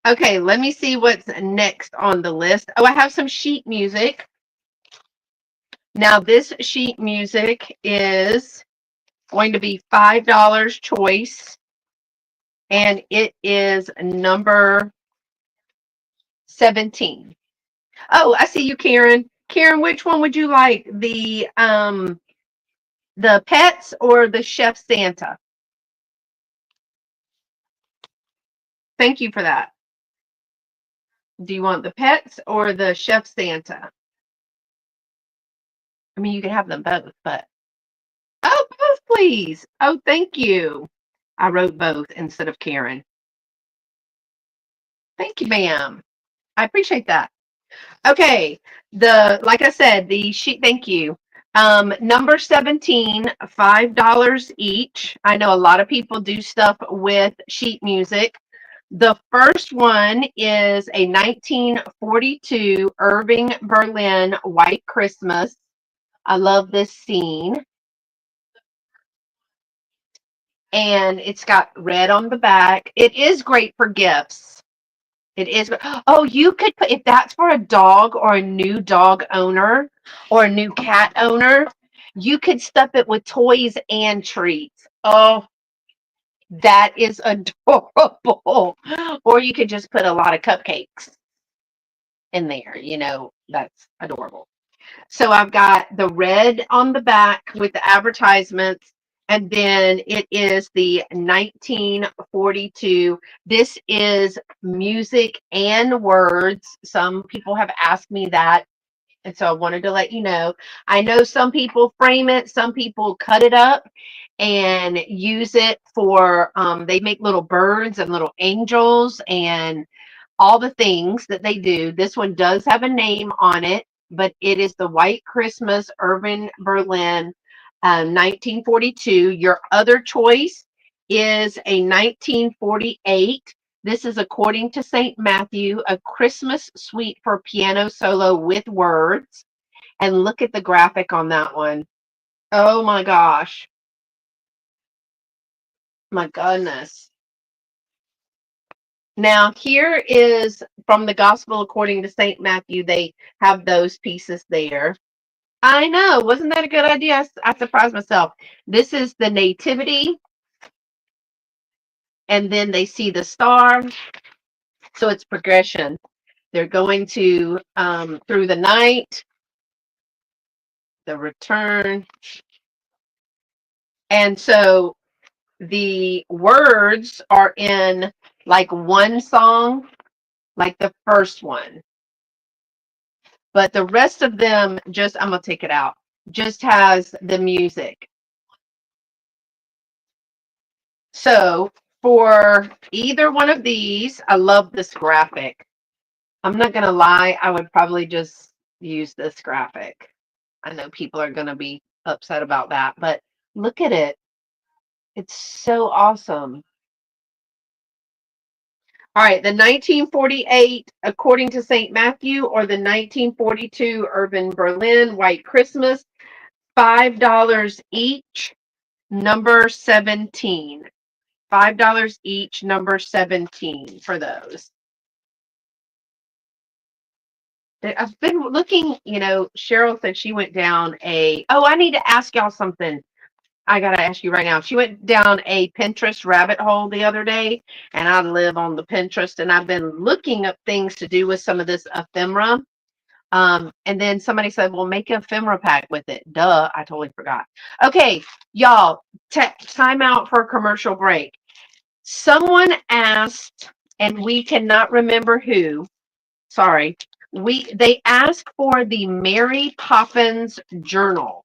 Okay, let me see what's next on the list. Oh, I have some sheet music. Now, this sheet music is going to be $5 choice, and it is number 17. Oh, I see you, Karen. Karen, which one would you like? The pets or the Chef Santa? Thank you for that. Do you want the pets or the Chef Santa? I mean, you can have them both, but oh, both, please. Oh, thank you. I wrote both instead of Karen. Thank you, ma'am. I appreciate that. Okay, like I said, the sheet. Thank you. Number 17, $5 each. I know a lot of people do stuff with sheet music. The first one is a 1942 Irving Berlin White Christmas. I love this scene. And it's got red on the back. It is great for gifts. It is. Oh, you could put, if that's for a dog or a new dog owner or a new cat owner, you could stuff it with toys and treats. Oh, that is adorable. Or you could just put a lot of cupcakes in there. That's adorable. So I've got the red on the back with the advertisements, and then it is the 1942. This is music and words. Some people have asked me that, and so I wanted to let you know. I know some people frame it, some people cut it up and use it for, they make little birds and little angels and all the things that they do. This one does have a name on it, but it is the White Christmas Irving Berlin 1942. Your other choice is a 1948. This is, according to St. Matthew, a Christmas suite for piano solo with words. And look at the graphic on that one. Oh my gosh. My goodness. Now, here is from the Gospel according to St. Matthew. They have those pieces there. I know. Wasn't that a good idea? I surprised myself. This is the Nativity, and then they see the star. So it's progression. They're going to through the night, the return. And so the words are in like one song, like the first one. But the rest of them just, I'm going to take it out, just has the music. So for either one of these, I love this graphic. I'm not going to lie, I would probably just use this graphic. I know people are going to be upset about that, but look at it. It's so awesome. All right, the 1948 according to St. Matthew or the 1942 Urban Berlin White Christmas, $5 each, number 17. $5 each, number 17 for those. I've been looking, Cheryl said she went down I need to ask y'all something. I got to ask you right now. She went down a Pinterest rabbit hole the other day, and I live on the Pinterest, and I've been looking up things to do with some of this ephemera. And then somebody said, well, make an ephemera pack with it. Duh, I totally forgot. Okay, y'all, time out for a commercial break. Someone asked, and we cannot remember who, sorry, they asked for the Mary Poppins journal.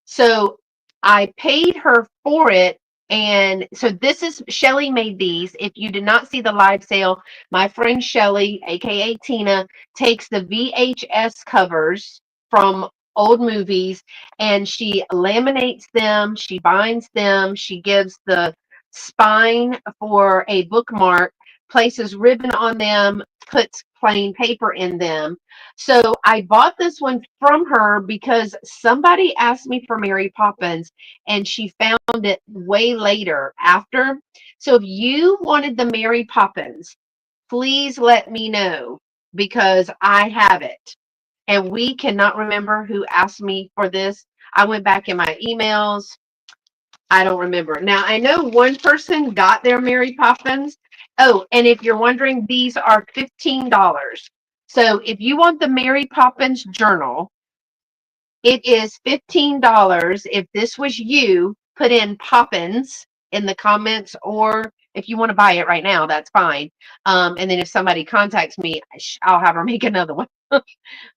So I paid her for it. And so this is, Shelly made these. If you did not see the live sale, my friend Shelly, aka Tina, takes the VHS covers from old movies and she laminates them, she binds them, she gives the spine for a bookmark, places ribbon on them, puts plain paper in them. So I bought this one from her because somebody asked me for Mary Poppins and she found it way later after. So if you wanted the Mary Poppins, please let me know because I have it. And we cannot remember who asked me for this. I went back in my emails. I don't remember. Now, I know one person got their Mary Poppins. Oh, and if you're wondering, these are $15. So if you want the Mary Poppins journal, it is $15. If this was you, put in Poppins in the comments, or if you want to buy it right now, that's fine. And then if somebody contacts me, I'll have her make another one.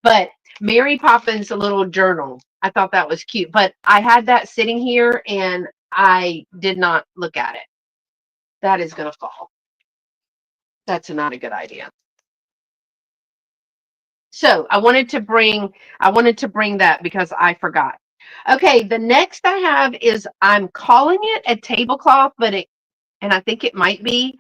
But Mary Poppins, a little journal. I thought that was cute. But I had that sitting here and I did not look at it. That is going to fall. That's not a good idea. So I wanted to bring that because I forgot. Okay, the next I have is I'm calling it a tablecloth, and I think it might be,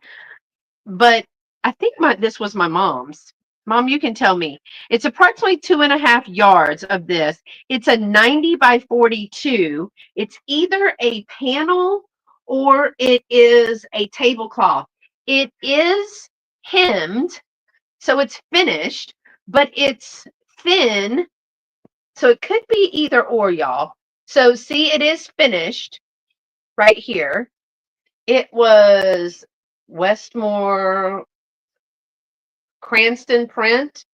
but I think this was my mom's. Mom, you can tell me. It's approximately 2.5 yards of this. It's a 90 by 42. It's either a panel or it is a tablecloth. It is hemmed, so it's finished, but it's thin. So it could be either or, y'all. So see, it is finished right here. It was Westmore Cranston print.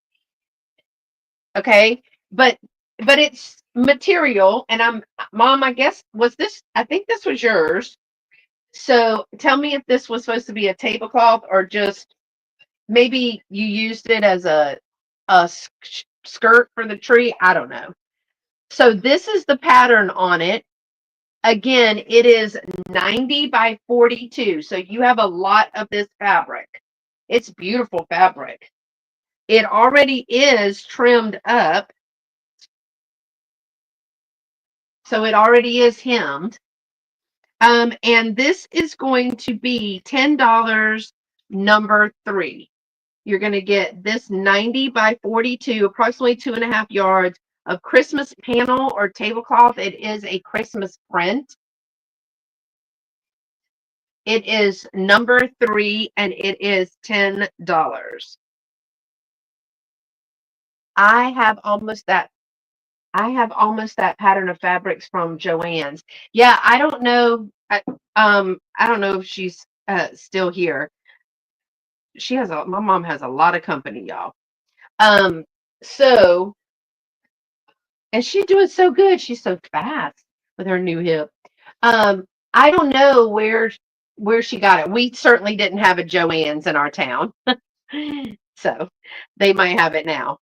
Okay. But it's material and Mom, I guess I think this was yours. So tell me if this was supposed to be a tablecloth or just maybe you used it as a skirt for the tree. I don't know. So this is the pattern on it. Again, it is 90 by 42. So you have a lot of this fabric. It's beautiful fabric. It already is trimmed up. So it already is hemmed. And this is going to be $10, number 3. You're going to get this 90 by 42, approximately 2.5 yards of Christmas panel or tablecloth. It is a Christmas print. It is number 3 and it is $10. I have almost that I have almost that pattern of fabrics from Joann's. Yeah, I don't know. I don't know if she's still here. My mom has a lot of company, y'all. Um, so and she's doing so good. She's so fast with her new hip. Um, I don't know where she got it. We certainly didn't have a Joann's in our town, so they might have it now.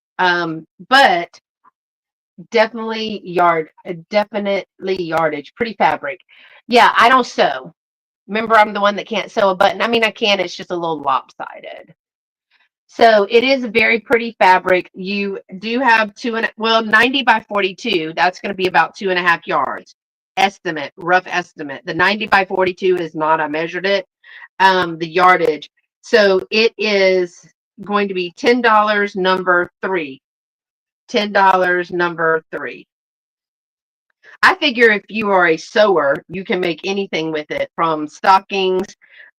But definitely yardage, pretty fabric. Yeah, I don't sew. Remember, I'm the one that can't sew a button. I mean, I can. It's just a little lopsided. So it is a very pretty fabric. You do have 90 by 42. That's going to be about 2.5 yards. Rough estimate. The 90 by 42 is not, I measured it, the yardage. So it is going to be $10 number 3. $10 number 3. I figure if you are a sewer, you can make anything with it, from stockings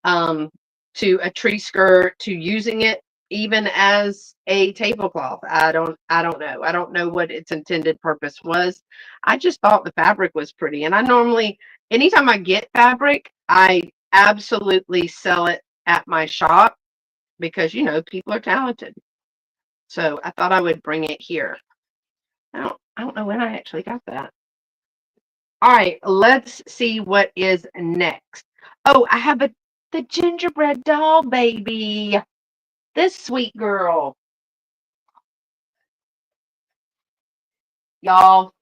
um, to a tree skirt to using it even as a tablecloth. I don't know. I don't know what its intended purpose was. I just thought the fabric was pretty. And I normally, anytime I get fabric, I absolutely sell it at my shop because, people are talented. So I thought I would bring it here. I don't know when I actually got that. All right, let's see what is next. Oh, I have the gingerbread doll baby. This sweet girl. Y'all,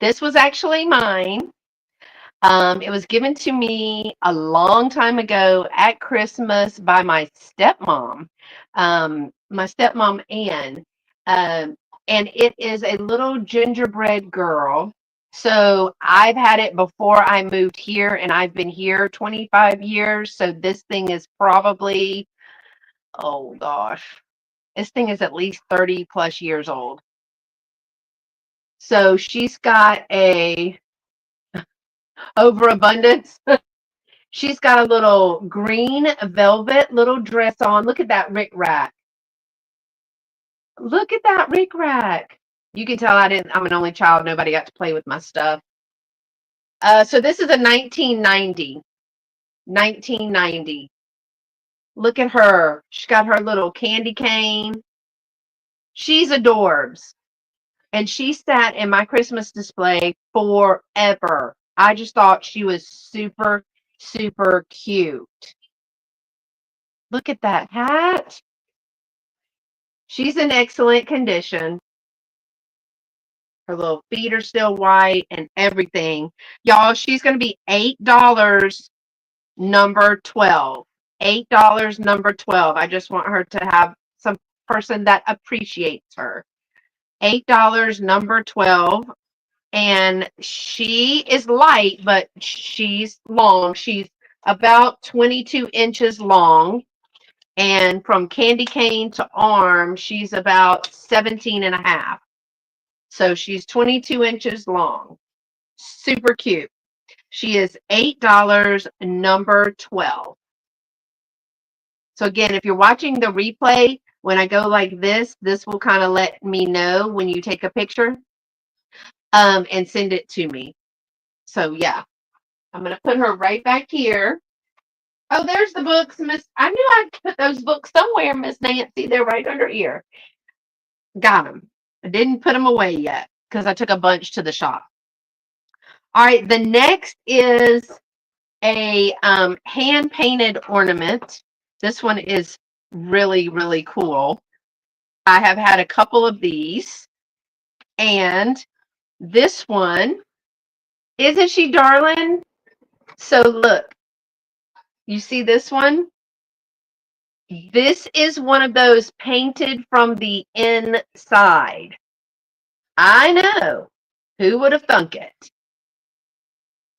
this was actually mine. It was given to me a long time ago at Christmas by my stepmom, my stepmom Ann, um, and it is a little gingerbread girl. So I've had it before I moved here, and I've been here 25 years. So this thing is probably, oh gosh, this thing is at least 30 plus years old. So she's got a overabundance. She's got a little green velvet little dress on. Look at that rick rack. Look at that rick rack. You can tell I'm an only child. Nobody got to play with my stuff. So this is a 1990. 1990. Look at her. She's got her little candy cane. She's adorbs. And she sat in my Christmas display forever. I just thought she was super, super cute. Look at that hat. She's in excellent condition. Her little feet are still white and everything. Y'all, she's going to be $8 number 12. $8 number 12. I just want her to have some person that appreciates her. $8 number 12. And she is light, but she's long. She's about 22 inches long. And from candy cane to arm, she's about 17 and a half. So she's 22 inches long. Super cute. She is $8 number 12. So again, if you're watching the replay, when I go like this will kind of let me know when you take a picture and send it to me. So yeah, I'm going to put her right back here. Oh, there's the books, Miss. I knew I'd put those books somewhere, Miss Nancy. They're right under here. Got them. I didn't put them away yet because I took a bunch to the shop. All right, the next is a hand painted ornament. This one is really, really cool. I have had a couple of these, and this one, isn't she darling? So look, you see this one? This is one of those painted from the inside. I know. Who would have thunk it?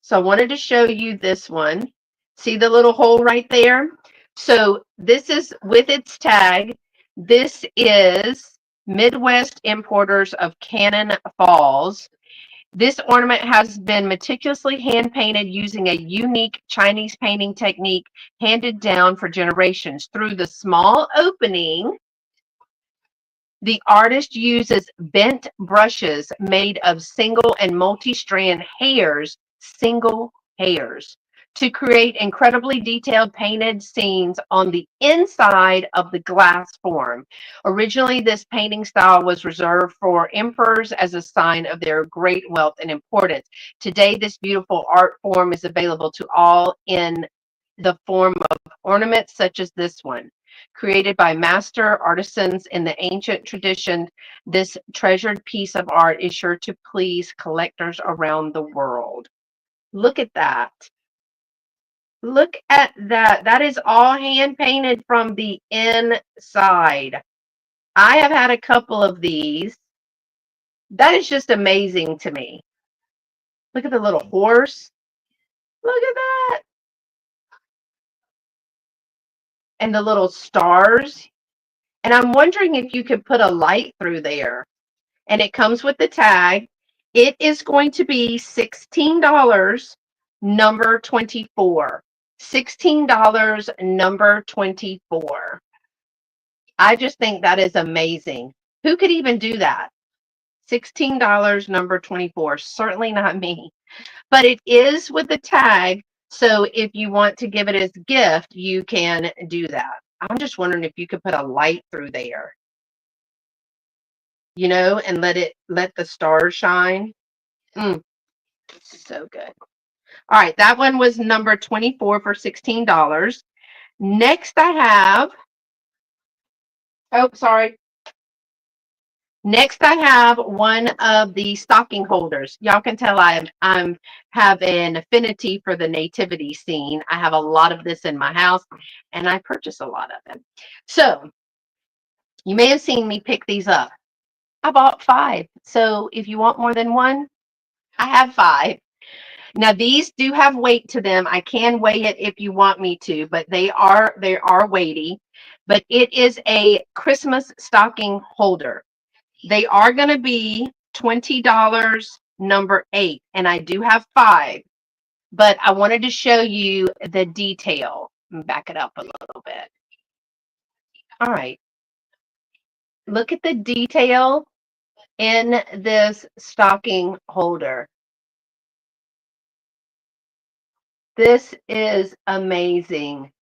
So I wanted to show you this one. See the little hole right there? So this is with its tag. This is Midwest Importers of Cannon Falls. This ornament has been meticulously hand painted using a unique Chinese painting technique handed down for generations. Through the small opening, the artist uses bent brushes made of single and multi-strand single hairs, to create incredibly detailed painted scenes on the inside of the glass form. Originally, this painting style was reserved for emperors as a sign of their great wealth and importance. Today, this beautiful art form is available to all in the form of ornaments such as this one. Created by master artisans in the ancient tradition, this treasured piece of art is sure to please collectors around the world. Look at that. Look at that. That is all hand painted from the inside. I have had a couple of these. That is just amazing to me. Look at the little horse. Look at that. And the little stars. And I'm wondering if you could put a light through there. And it comes with the tag. It is going to be $16, number 24. $16, number 24. I just think that is amazing. Who could even do that? $16, number 24. Certainly not me. But it is with the tag. So if you want to give it as a gift, you can do that. I'm just wondering if you could put a light through there, and let the stars shine. So good. All right, that one was number 24 for $16. Next I have, oh, sorry. Next I have one of the stocking holders. Y'all can tell I'm have an affinity for the nativity scene. I have a lot of this in my house, and I purchase a lot of it. So you may have seen me pick these up. I bought 5. So if you want more than one, I have 5. Now these do have weight to them. I can weigh it if you want me to, but they are weighty. But it is a Christmas stocking holder. They are going to be $20, number 8, and I do have 5. But I wanted to show you the detail. Back it up a little bit. All right. Look at the detail in this stocking holder. This is amazing.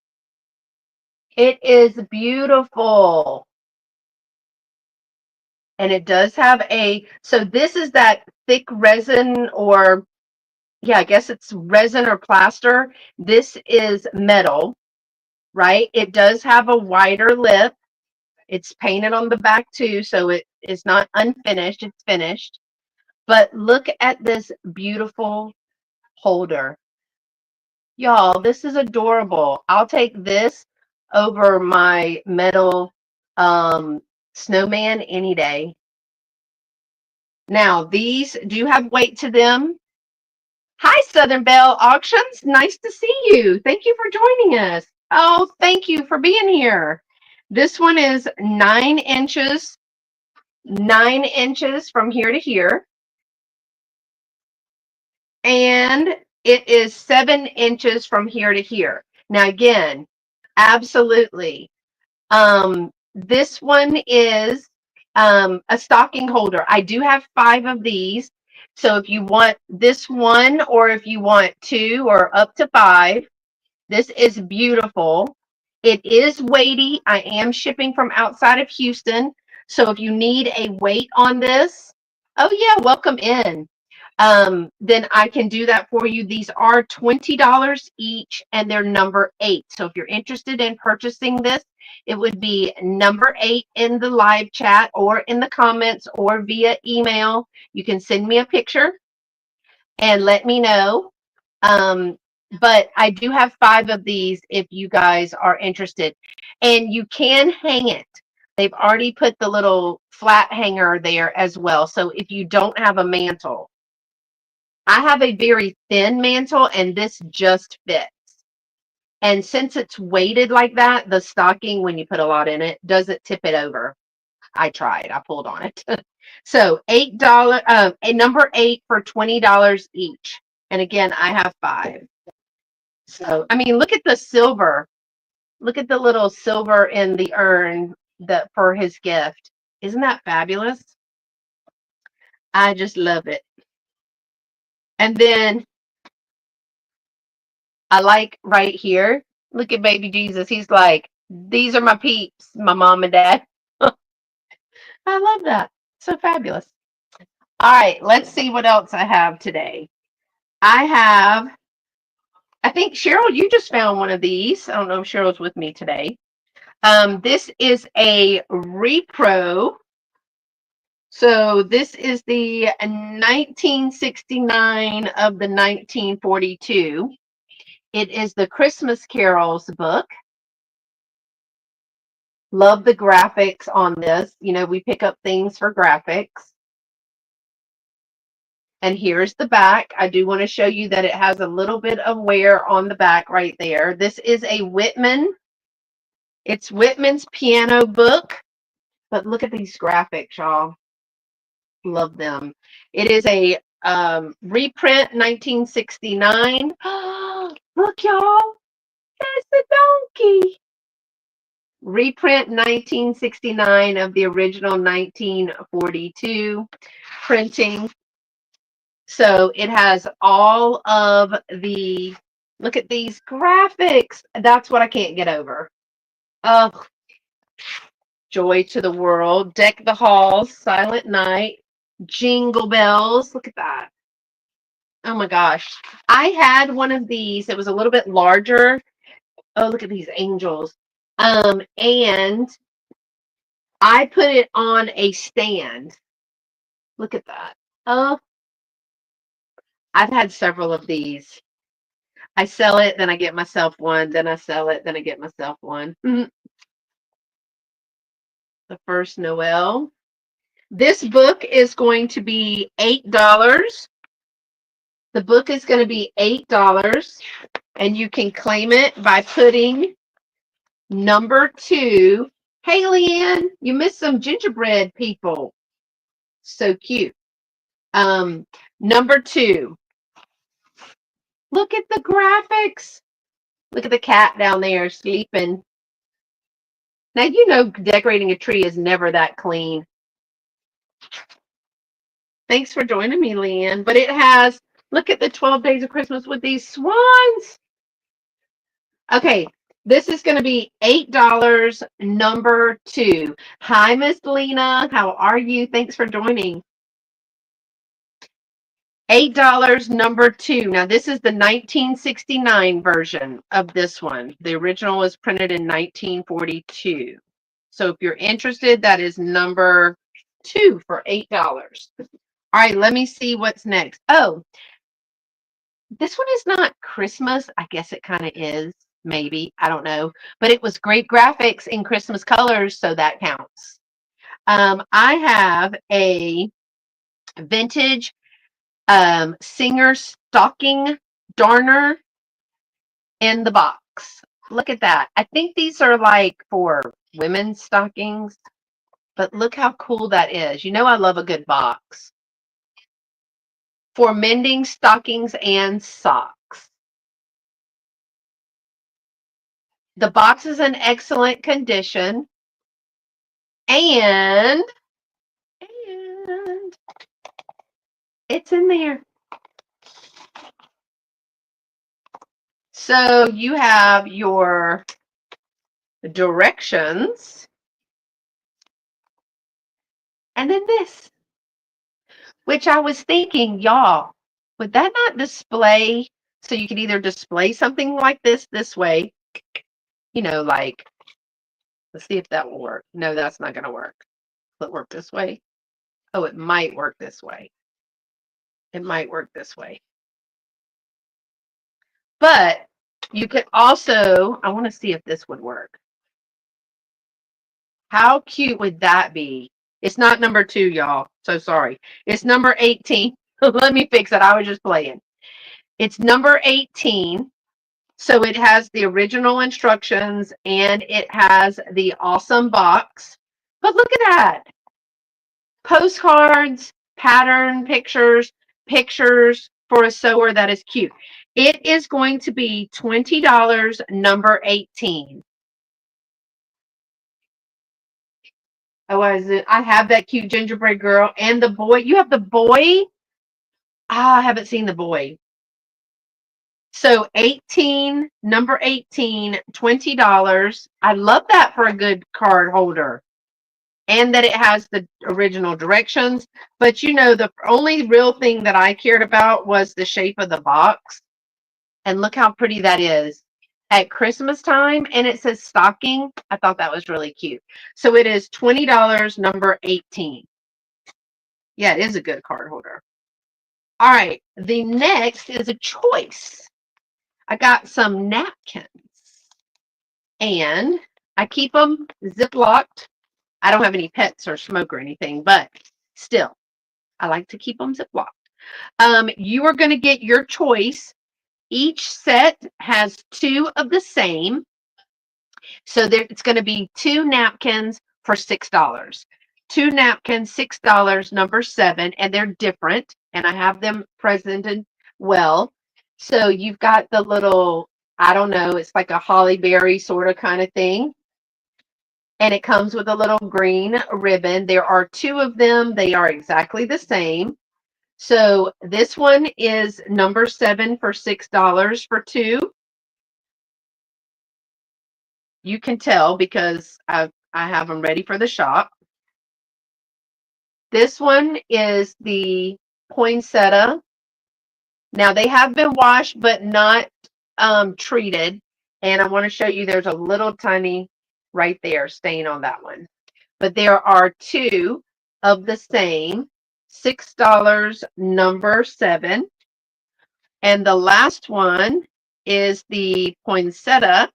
It is beautiful. And it does have so this is that thick resin, or yeah, I guess it's resin or plaster. This is metal, right? It does have a wider lip. It's painted on the back too, so it is not unfinished, it's finished. But look at this beautiful holder. Y'all, this is adorable. I'll take this over my metal snowman any day. Now, these do have weight to them. Hi, Southern Belle Auctions. Nice to see you. Thank you for joining us. Oh, thank you for being here. This one is 9 inches, 9 inches from here to here. And it is 7 inches from here to here. Now, again, absolutely. This one is a stocking holder. I do have 5 of these. So if you want this one, or if you want 2 or up to 5, this is beautiful. It is weighty. I am shipping from outside of Houston. So if you need a weight on this, oh yeah, welcome in. Then I can do that for you. These are $20 each, and they're number 8. So if you're interested in purchasing this, it would be number 8 in the live chat, or in the comments, or via email. You can send me a picture and let me know. But I do have 5 of these if you guys are interested. And you can hang it. They've already put the little flat hanger there as well. So if you don't have a mantle, I have a very thin mantle, and this just fits. And since it's weighted like that, the stocking, when you put a lot in it, doesn't tip it over. I tried. I pulled on it. So $8, a number 8 for $20 each. And again, I have 5. So, I mean, look at the silver. Look at the little silver in the urn that for his gift. Isn't that fabulous? I just love it. And then I like right here. Look at baby Jesus. He's like, these are my peeps, my mom and dad. I love that. So fabulous. All right, let's see what else I have today. I think Cheryl, you just found one of these. I don't know if Cheryl's with me today. This is a repro. So this is the 1969 of the 1942. It is the Christmas Carols book. Love the graphics on this. You know, we pick up things for graphics. And here's the back. I do want to show you that it has a little bit of wear on the back right there. This is a Whitman. It's Whitman's piano book. But look at these graphics, y'all. Love them. It is a reprint 1969. Look, y'all. That's the donkey. Reprint 1969 of the original 1942 printing. So it has all of the, look at these graphics. That's what I can't get over. Oh, Joy to the World, Deck the Halls, Silent Night, Jingle Bells. Look at that. Oh my gosh. I had one of these. It was a little bit larger. Oh, look at these angels. And I put it on a stand. Look at that. Oh, I've had several of these. I sell it, then I get myself one, then I sell it, then I get myself one. The First Noel. This book is going to be $8. The book is going to be $8, and you can claim it by putting number 2. Hey, Leanne, you missed some gingerbread people. So cute. Number 2. Look at the graphics. Look at the cat down there sleeping. Now, you know, decorating a tree is never that clean. Thanks for joining me, Leanne. But it has, look at the 12 Days of Christmas with these swans. Okay, this is going to be $8, number 2. Hi, Miss Lena. How are you? Thanks for joining. $8, number 2. Now, this is the 1969 version of this one. The original was printed in 1942. So if you're interested, that is number 2 for $8. All right, let me see what's next. Oh, this one is not Christmas. I guess it kind of is. Maybe. I don't know. But it was great graphics in Christmas colors, so that counts. I have a vintage Singer stocking darner in the box. Look at that. I think these are like for women's stockings, but look how cool that is. You know, I love a good box. For mending stockings and socks. The box is in excellent condition. And it's in there. So you have your directions. And then this, which I was thinking, y'all, would that not display? So you could either display something like this way, you know, like, let's see if that will work. No, that's not going to work. Will it work this way? Oh, it might work this way. It might work this way. But you could also, I want to see if this would work. How cute would that be? It's not number 2, y'all. So sorry. It's number 18. Let me fix it. I was just playing. It's number 18. So it has the original instructions and it has the awesome box. But look at that. postcards, pattern pictures, pictures for a sewer that is cute. It is going to be $20, number 18. Oh, I have that cute gingerbread girl and the boy. You have the boy? Ah, I haven't seen the boy. So 18, number 18, $20. I love that for a good card holder. And that it has the original directions. But you know, the only real thing that I cared about was the shape of the box. And look how pretty that is at Christmas time. And it says stocking. I thought that was really cute. So it is $20, number 18. Yeah, it is a good card holder. All right. The next is a choice. I got some napkins and I keep them ziplocked. I don't have any pets or smoke or anything, but still, I like to keep them ziplocked. You are going to get your choice. Each set has two of the same. So there, it's going to be two napkins for $6. Two napkins, $6, number 7, and they're different. And I have them presented well. So you've got the little, I don't know, it's like a holly berry sort of kind of thing. And it comes with a little green ribbon. There are two of them. They are exactly the same. So this one is number 7 for $6 for two. You can tell because I have them ready for the shop. This one is the poinsettia. Now they have been washed but not treated. And I want to show you there's a little tiny right there stain on that one. But there are two of the same, $6, number 7. And the last one is the poinsettia.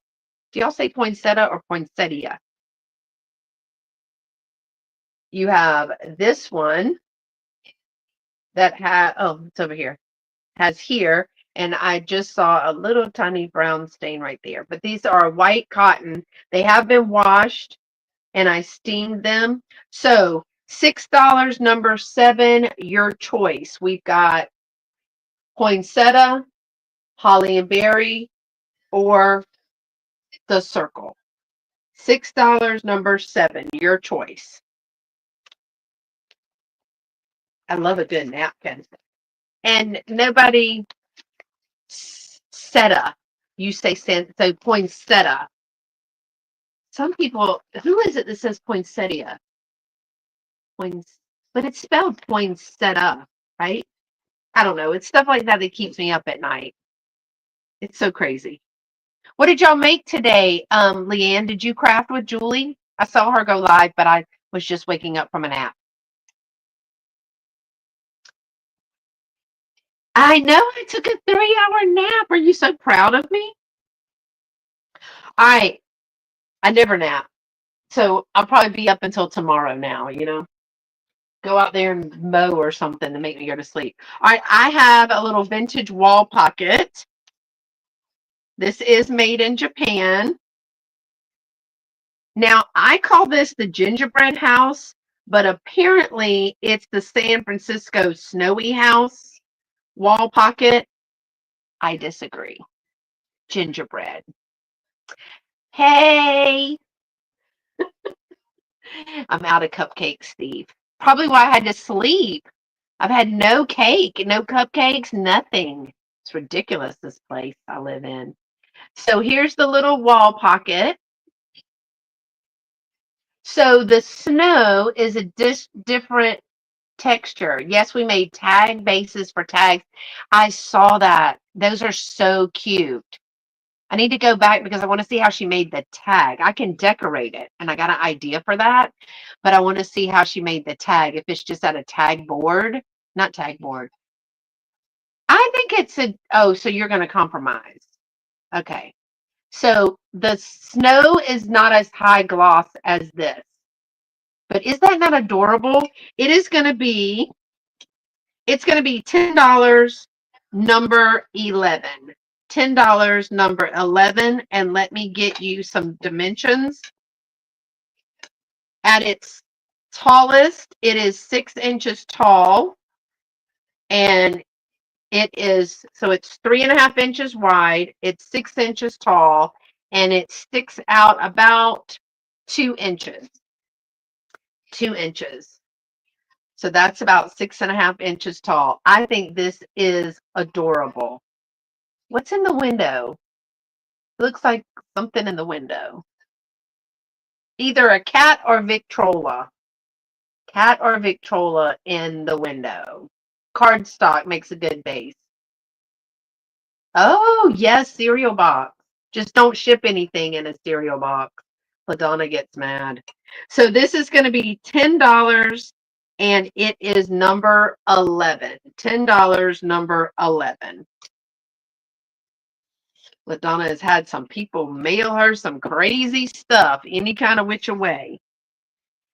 Do y'all say poinsettia or poinsettia? You have this one that has, oh, it's over here, has here. And I just saw a little tiny brown stain right there. But these are white cotton. They have been washed and I steamed them. So $6, number 7, your choice. We've got poinsettia, holly and berry, or the circle. $6, number 7, your choice. I love a good napkin. And nobody seta. You say so poinsettia. Some people, who is it that says poinsettia? Points, but it's spelled poinsettia, right? I don't know. It's stuff like that that keeps me up at night. It's so crazy. What did y'all make today? Leanne, did you craft with Julie? I saw her go live, but I was just waking up from a nap. I know I took a 3-hour nap. Are you so proud of me? I never nap. So I'll probably be up until tomorrow now, Go out there and mow or something to make me go to sleep. All right, I have a little vintage wall pocket. This is made in Japan. Now, I call this the gingerbread house, but apparently it's the San Francisco snowy house wall pocket. I disagree. Gingerbread. Hey, I'm out of cupcakes, Steve. Probably why I had to sleep. I've had no cake, no cupcakes, nothing. It's ridiculous, this place I live in. So here's the little wall pocket. So the snow is a different texture. Yes, we made tag bases for tags. I saw that. Those are so cute. I need to go back because I want to see how she made the tag. I can decorate it, and I got an idea for that, but I want to see how she made the tag. If it's just at a tag board, not tag board. I think it's oh, so you're going to compromise. Okay. So the snow is not as high gloss as this, but is that not adorable? It is going to be, it's going to be $10, number 11. $10, number 11. And let me get you some dimensions. At its tallest, it is 6 inches tall, and it's 3.5 inches wide, it's 6 inches tall, and it sticks out about 2 inches. 2 inches. So that's about 6.5 inches tall. I think this is adorable. What's in the window? It looks like something in the window. Either a cat or Victrola. Cat or Victrola in the window. Cardstock makes a good base. Oh, yes, cereal box. Just don't ship anything in a cereal box. LaDonna gets mad. So this is going to be $10, and it is number 11. $10, number 11. LaDonna has had some people mail her some crazy stuff, any kind of which way.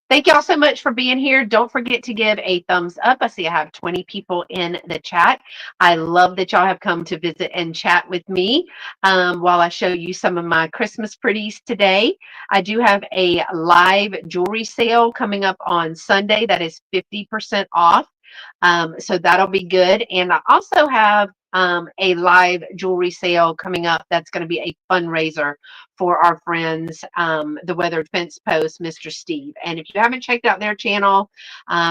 Thank y'all so much for being here. Don't forget to give a thumbs up. I see I have 20 people in the chat. I love that y'all have come to visit and chat with me while I show you some of my Christmas pretties today. I do have a live jewelry sale coming up on Sunday that is 50% off. So that'll be good. And I also have a live jewelry sale coming up that's going to be a fundraiser for our friends, the Weathered Fence Post, Mr. Steve. And if you haven't checked out their channel,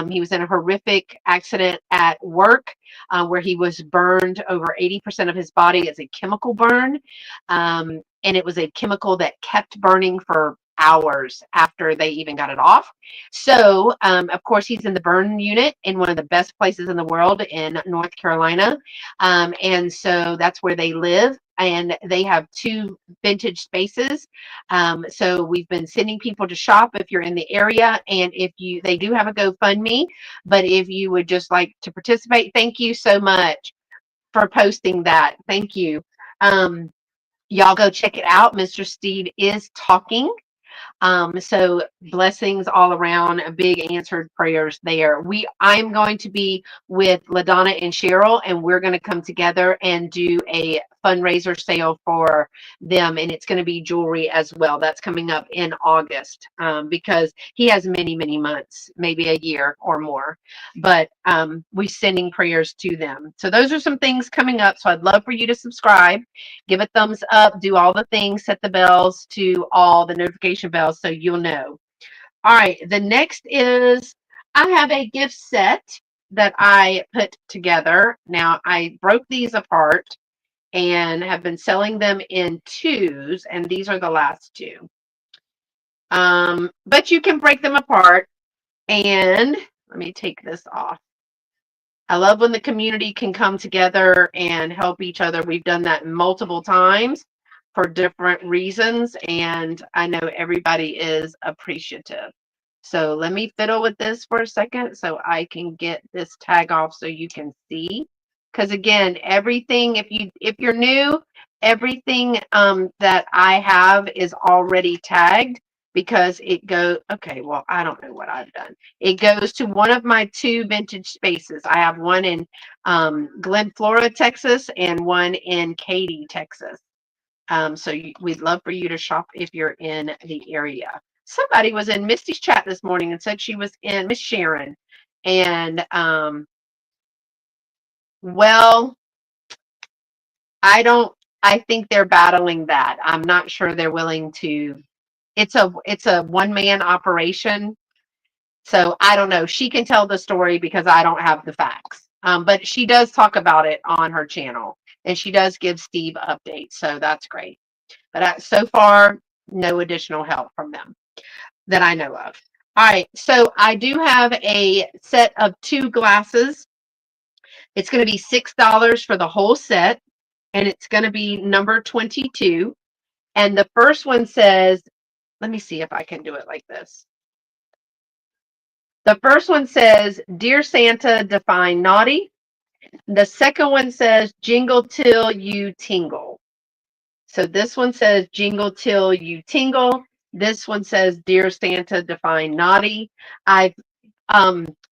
he was in a horrific accident at work where he was burned over 80% of his body as a chemical burn. And it was a chemical that kept burning for hours after they even got it off. So, of course, he's in the burn unit in one of the best places in the world in North Carolina. And so that's where they live. And they have 2 vintage spaces. So we've been sending people to shop if you're in the area. And they do have a GoFundMe, but if you would just like to participate, thank you so much for posting that. Thank you. Y'all go check it out. Mr. Steve is talking. So blessings all around, big answered prayers there. I'm going to be with LaDonna and Cheryl, and we're going to come together and do a fundraiser sale for them, and it's going to be jewelry as well. That's coming up in August because he has many, many months, maybe a year or more, but we're sending prayers to them. So those are some things coming up. So I'd love for you to subscribe, give a thumbs up, do all the things, set the bells to all the notification bells so you'll know. All right, the next is I have a gift set that I put together. Now I broke these apart and have been selling them in 2s, and these are the last 2. But you can break them apart, and let me take this off. I love when the community can come together and help each other. We've done that multiple times for different reasons, and I know everybody is appreciative. So let me fiddle with this for a second so I can get this tag off so you can see. Because again, everything, if you're new, everything that I have is already tagged because it goes, okay, well, I don't know what I've done. It goes to one of my 2 vintage spaces. I have one in Glen, Florida, Texas, and one in Katy, Texas. So we'd love for you to shop if you're in the area. Somebody was in Misty's chat this morning and said she was in Miss Sharon. And well, I think they're battling that. I'm not sure they're willing to. It's a one-man operation. So I don't know. She can tell the story because I don't have the facts. But she does talk about it on her channel, and she does give Steve updates. So that's great. But so far, no additional help from them that I know of. All right. So I do have a set of 2 glasses. It's going to be $6 for the whole set, and it's going to be number 22. And the first one says, let me see if I can do it like this. The first one says, Dear Santa, define naughty. The second one says, Jingle till you tingle. So this one says, Jingle till you tingle. This one says, Dear Santa, define naughty. I've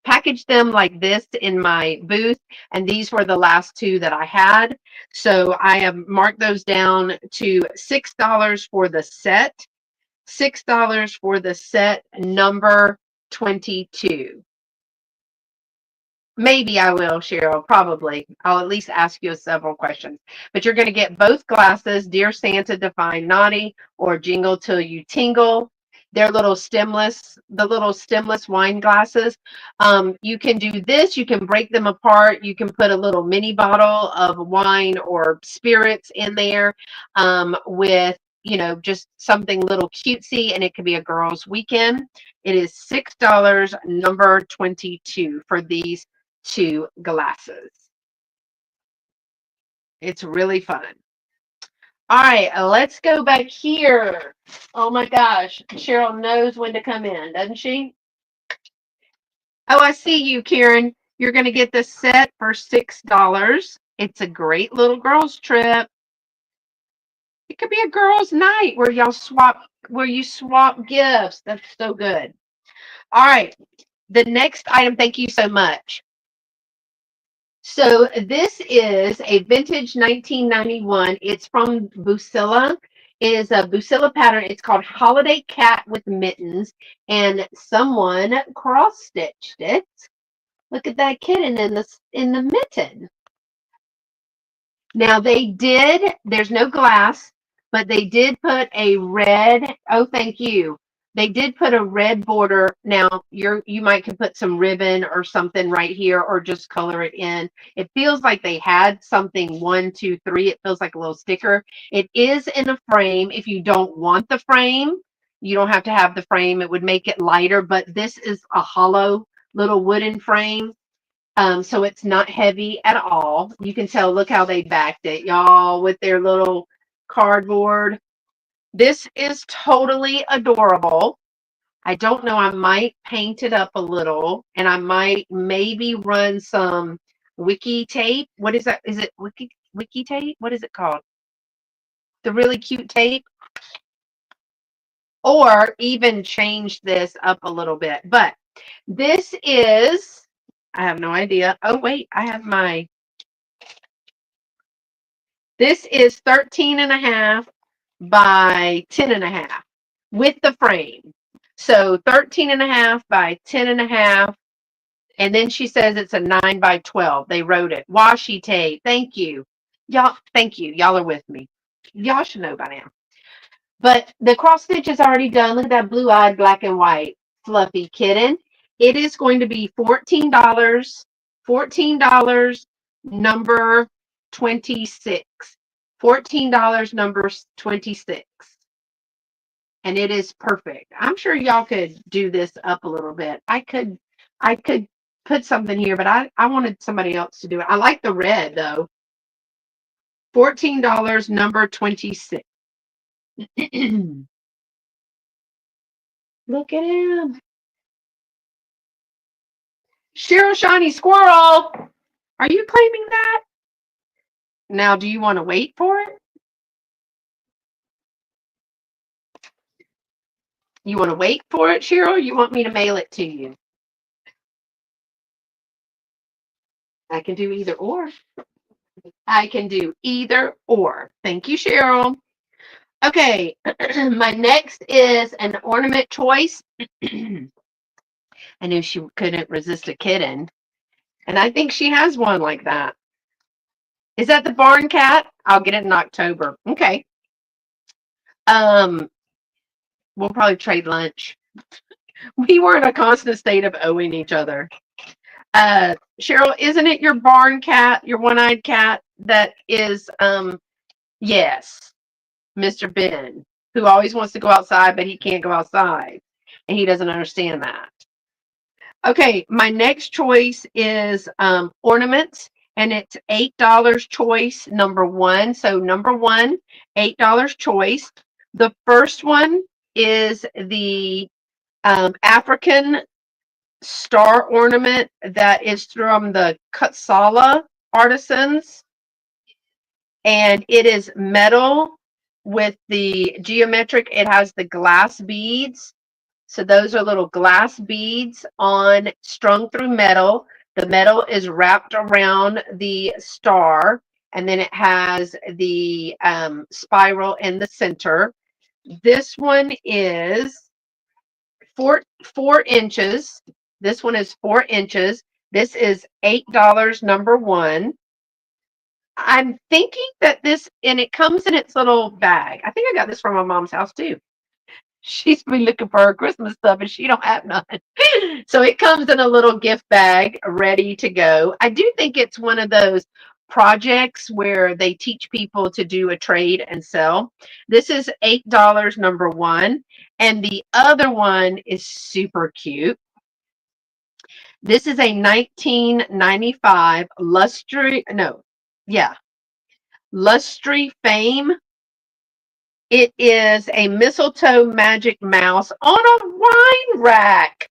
packaged them like this in my booth, and these were the last 2 that I had. So I have marked those down to $6 for the set. $6 for the set number $22. Maybe I will, Cheryl. Probably. I'll at least ask you several questions. But you're going to get both glasses, Dear Santa Define Naughty or Jingle Till You Tingle. They're the little stemless wine glasses. You can do this. You can break them apart. You can put a little mini bottle of wine or spirits in there with, just something little cutesy, and it could be a girls' weekend. It is $6, number 22 for these 2 glasses. It's really fun. All right, let's go back here. Oh my gosh, Cheryl knows when to come in, doesn't she? Oh, I see you, Karen. You're going to get the set for $6. It's a great little girls trip. It could be a girls' night where you swap gifts. That's so good. All right, the next item. Thank you so much. So this is a vintage 1991. It's from Busilla. It is a Busilla pattern. It's called Holiday Cat with Mittens, and someone cross-stitched it. Look at that kitten in the mitten. Now there's no glass, but they did put a red, oh, thank you. They did put a red border. Now you might could put some ribbon or something right here or just color it in. It feels like they had something 1, 2, 3. It feels like a little sticker. It is in a frame. If you don't want the frame, you don't have to have the frame. It would make it lighter, but this is a hollow little wooden frame. So it's not heavy at all. You can tell, look how they backed it, y'all, with their little cardboard. This is totally adorable. I don't know, I might paint it up a little, and I might maybe run some wiki tape. What is that? Is it wiki tape? What is it called? The really cute tape? Or even change this up a little bit. But this is, I have no idea. Oh, wait, this is 13.5 by 10.5 with the frame. So 13.5 by 10.5. And then she says it's a 9 by 12. They wrote it. Washi tape. Thank you. Y'all, thank you. Y'all are with me. Y'all should know by now. But the cross stitch is already done. Look at that blue-eyed black and white fluffy kitten. It is going to be $14. $14, number 26. $14, number 26. And it is perfect. I'm sure y'all could do this up a little bit. I could put something here, but I wanted somebody else to do it. I like the red though. $14, number 26. Look at him. Cheryl Shiny Squirrel. Are you claiming that? Now, do you want to wait for it? You want to wait for it, Cheryl? Or you want me to mail it to you? I can do either or. I can do either or. Thank you, Cheryl. Okay, my next is an ornament choice. I knew she couldn't resist a kitten. And I think she has one like that. Is that the barn cat? I'll get it in October. Okay. We'll probably trade lunch. We were in a constant state of owing each other. Cheryl, isn't it your barn cat, your one-eyed cat that is, yes, Mr. Ben, who always wants to go outside, but he can't go outside. And he doesn't understand that. Okay, my next choice is ornaments, and it's $8 choice, number 1. So number 1, $8 choice. The first one is the African star ornament that is from the Kutsala artisans, and it is metal with the geometric. It has the glass beads. So those are little glass beads strung through metal. The metal is wrapped around the star, and then it has the spiral in the center. This one is 4 inches. This one is 4 inches. This is $8, number one. I'm thinking that this, and it comes in its little bag. I think I got this from my mom's house too. She's been looking for her Christmas stuff and she don't have none. So it comes in a little gift bag ready to go. I do think it's one of those projects where they teach people to do a trade and sell. This is $8, number one. And the other one is super cute. This is a 1995 Lustry Fame. It is a mistletoe magic mouse on a wine rack.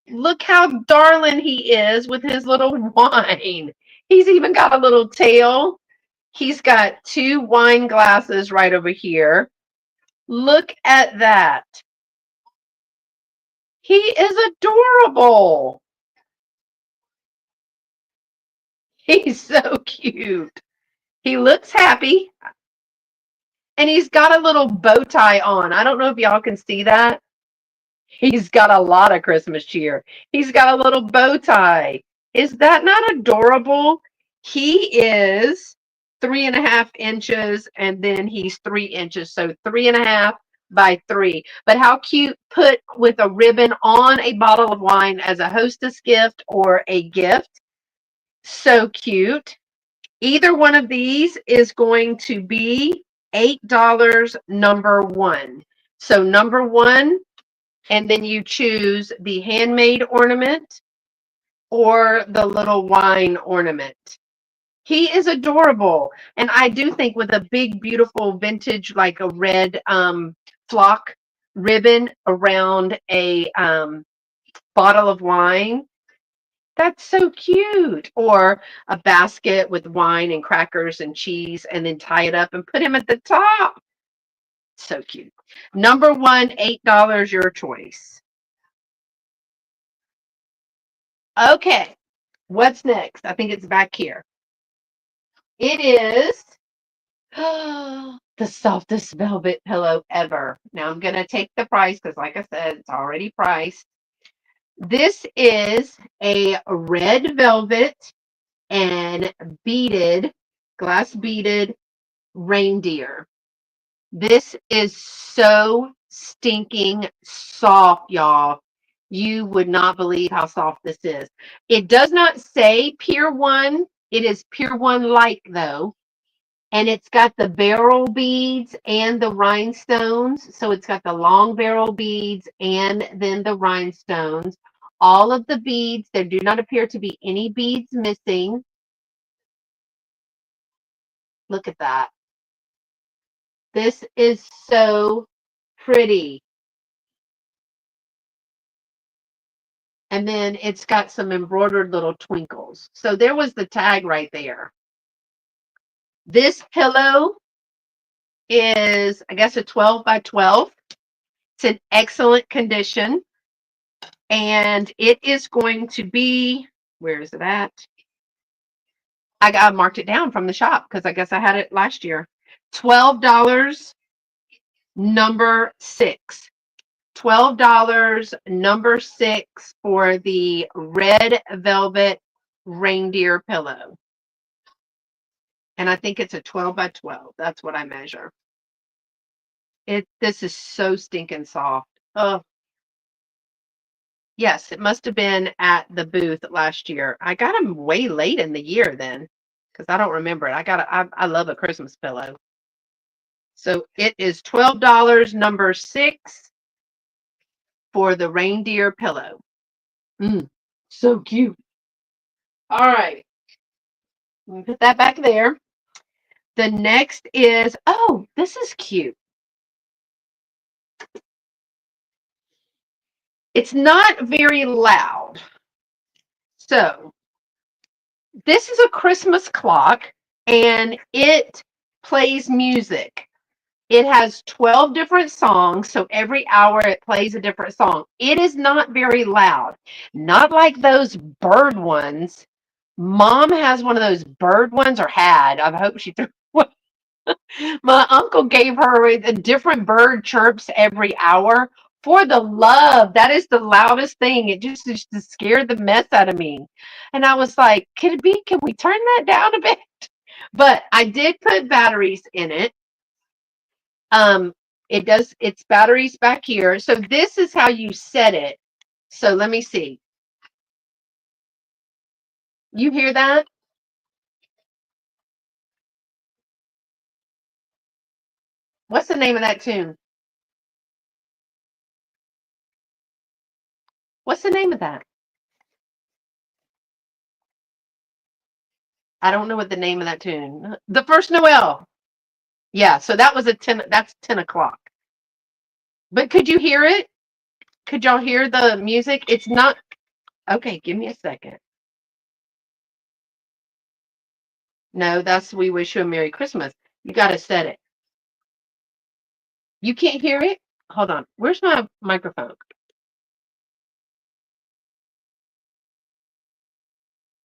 Look how darling he is with his little wine. He's even got a little tail. He's got 2 wine glasses right over here. Look at that. He is adorable. He's so cute. He looks happy. And he's got a little bow tie on. I don't know if y'all can see that. He's got a lot of Christmas cheer. He's got a little bow tie. Is that not adorable? He is 3.5 inches, and then he's 3 inches. So 3.5 by 3. But how cute, put with a ribbon on a bottle of wine as a hostess gift or a gift. So cute. Either one of these is going to be $8, number one. So number one, and then you choose the handmade ornament or the little wine ornament. He is adorable. And I do think with a big, beautiful vintage, like a red flock ribbon around a bottle of wine, that's so cute. Or a basket with wine and crackers and cheese, and then tie it up and put him at the top. So cute. Number one, $8, your choice. Okay, what's next? I think it's back here. It is the softest velvet pillow ever. Now I'm going to take the price because, like I said, it's already priced. This is a red velvet and glass beaded reindeer. This is so stinking soft, y'all. You would not believe how soft this is. It does not say Pier 1. It is Pier 1 like, though. And it's got the barrel beads and the rhinestones. So it's got the long barrel beads and then the rhinestones. All of the beads, there do not appear to be any beads missing. Look at that. This is so pretty. And then it's got some embroidered little twinkles. So there was the tag right there. This pillow is, I guess, a 12 by 12. It's in excellent condition. And it is going to be, where is it at? I marked it down from the shop because I guess I had it last year. $12, number 6. $12, number 6 for the red velvet reindeer pillow. And I think it's a 12 by 12. That's what I measure. This is so stinking soft. Oh, yes, it must have been at the booth last year. I got them way late in the year then, because I don't remember it. I love a Christmas pillow. So it is $12, number 6 for the reindeer pillow. So cute. All right. Put that back there. The next is, oh, this is cute. It's not very loud. So this is a Christmas clock and it plays music. It has 12 different songs, so every hour it plays a different song. It is not very loud. Not like those bird ones. Mom has one of those bird ones, or had. I hope she threw one. My uncle gave her a different bird chirps every hour For the love, that is the loudest thing. It just scared the mess out of me. And I was like, can we turn that down a bit? But I did put batteries in it. Um, it's batteries back here. So this is how you set it. So let me see. You hear that? What's the name of that tune? What's the name of that? I don't know what the name of that tune. The First Noel. Yeah, so that was that's 10 o'clock. But could you hear it? Could y'all hear the music? It's not okay, give me a second. No, that's We Wish You a Merry Christmas. You gotta set it. You can't hear it? Hold on. Where's my microphone?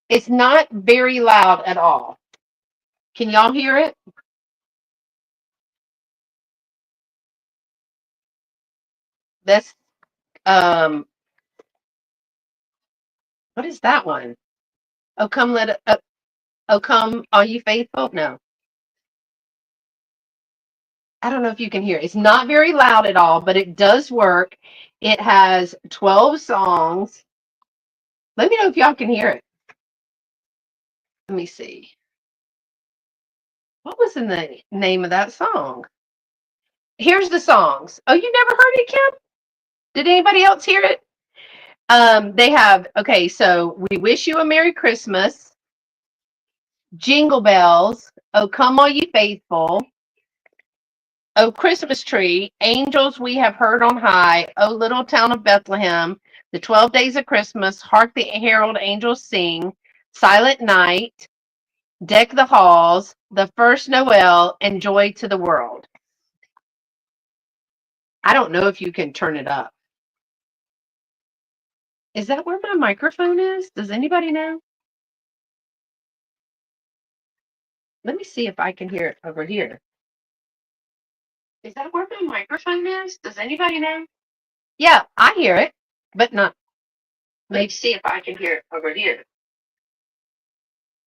It's not very loud at all. Can y'all hear it? That's um what is that one? Oh come oh come all you faithful? No. I don't know if you can hear it. It's not very loud at all, but it does work. It has 12 songs. Let me know if y'all can hear it. Let me see. What was in the name of that song? Here's the songs. Oh, you never heard it, Kim? Did anybody else hear it? They have, okay, so We Wish You a Merry Christmas, Jingle Bells, Oh Come All Ye Faithful, Oh Christmas Tree, Angels We Have Heard on High, Oh Little Town of Bethlehem, The 12 Days of Christmas, Hark the Herald Angels Sing, Silent Night, Deck the Halls, The First Noel, and Joy to the World. I don't know if you can turn it up. Is that where my microphone is? Does anybody know? Let me see if I can hear it over here. Is that where my microphone is? Does anybody know? Yeah, I hear it, but not. Let me see if I can hear it over here.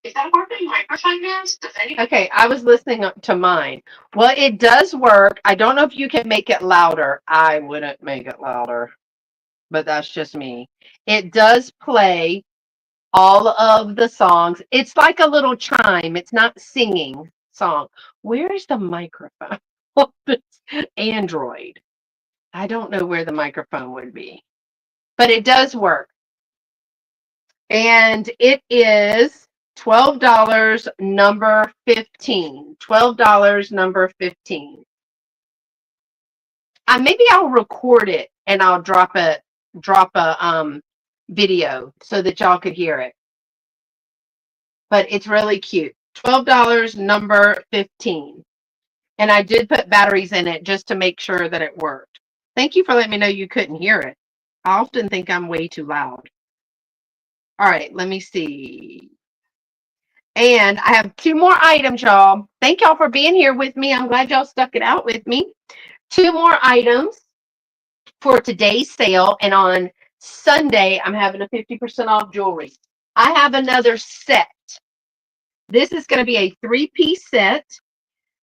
Is that where my microphone is? Does anybody? Okay, I was listening to mine. Well, it does work. I don't know if you can make it louder. I wouldn't make it louder, but that's just me. It does play all of the songs. It's like a little chime. It's not singing song. Where is the microphone? Android. I don't know where the microphone would be, but it does work. And it is $12 number 15. $12 number 15. Maybe I'll record it and I'll drop a video so that y'all could hear it. But it's really cute. $12 number 15. And I did put batteries in it just to make sure that it worked. Thank you for letting me know you couldn't hear it. I often think I'm way too loud. All right, let me see. And I have two more items, y'all. Thank y'all for being here with me. I'm glad y'all stuck it out with me. Two more items for today's sale. And on Sunday, I'm having a 50% off jewelry. I have another set. This is going to be a 3-piece set.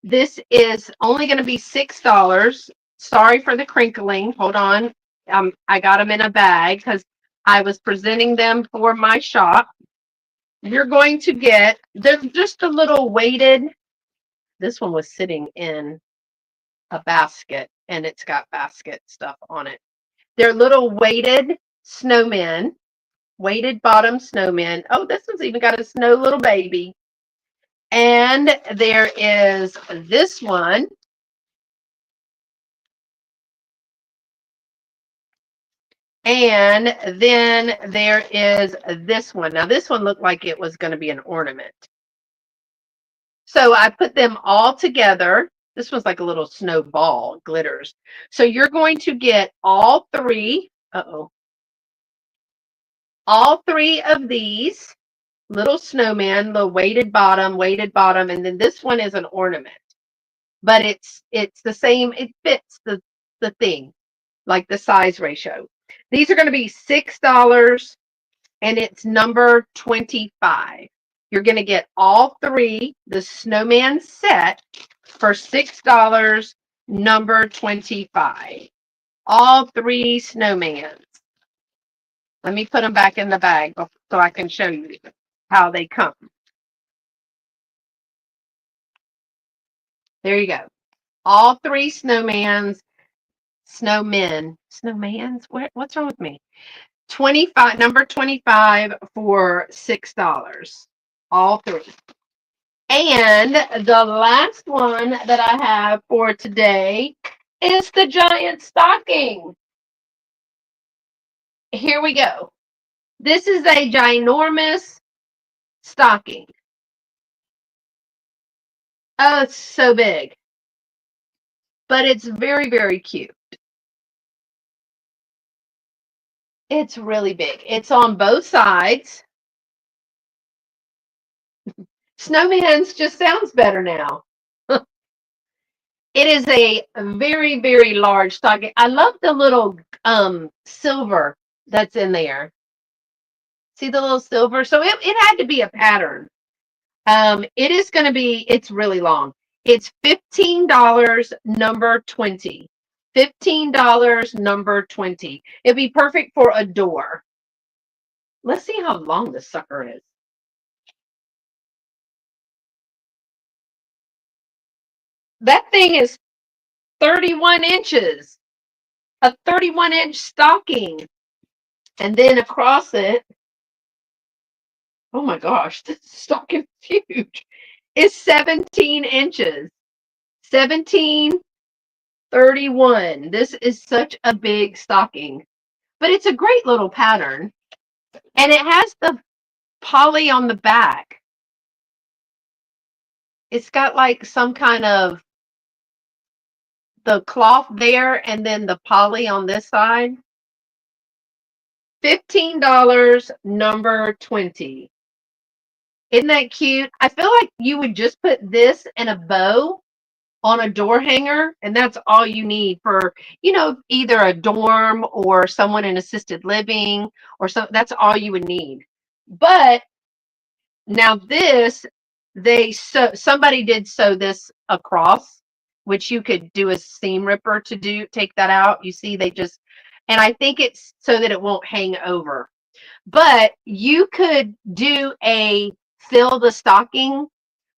This is only going to be $6. Sorry for the crinkling. Hold on. I got them in a bag because I was presenting them for my shop. You're going to get, they're just a little weighted. This one was sitting in a basket and it's got basket stuff on it. They're little weighted snowmen, weighted bottom snowmen. Oh, this one's even got a snow little baby. And there is this one. And then there is this one. Now, this one looked like it was going to be an ornament. So I put them all together. This was like a little snowball, glitters. So you're going to get all three. All three of these little snowmen, the weighted bottom, and then this one is an ornament. But it's the same. It fits the thing. like the size ratio. These are going to be $6 and it's number 25. You're going to get all three, the snowman set for $6, number 25. All three snowmans. Let me put them back in the bag so I can show you how they come. There you go. All three snowmans, snowmans. What's wrong with me? 25, number 25 for $6. All three. And the last one that I have for today is the giant stocking. Here we go. This is a ginormous stocking. Oh, it's so big. But it's very, very cute. It's really big. It's on both sides. Snowman's just sounds better now. It is a very, very large stocking. I love the little silver that's in there. See the little silver? So it had to be a pattern. It is going to be, it's really long. It's $15, number 20. $15, number 20. It'd be perfect for a door. Let's see how long this sucker is. That thing is 31 inches. A 31-inch stocking. And then across it, oh my gosh, this stocking is huge. It's 17 inches. 17, 31. This is such a big stocking. But it's a great little pattern. And it has the poly on the back. It's got like some kind of the cloth there and then the poly on this side. $15, number 20. Isn't that cute? I feel like you would just put this and a bow on a door hanger, and that's all you need for, either a dorm or someone in assisted living or something. That's all you would need. But now this, somebody did sew this across, which you could do a seam ripper to take that out. You see, and I think it's so that it won't hang over. But you could do a fill the stocking.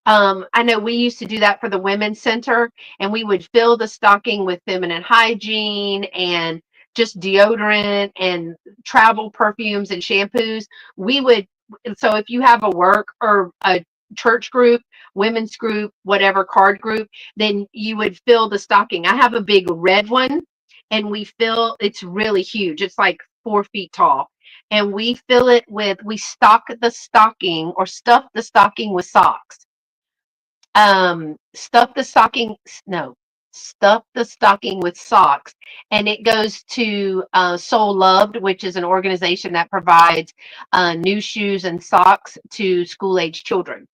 I know we used to do that for the women's center, and we would fill the stocking with feminine hygiene and just deodorant and travel perfumes and shampoos. So if you have a work or a church group, women's group, whatever card group, then you would fill the stocking. I have a big red one, and it's really huge. It's like 4 feet tall. And we stock the stocking or stuff the stocking with socks. Stuff the stocking, no, stuff the stocking with socks. And it goes to Soul Loved, which is an organization that provides new shoes and socks to school-age children.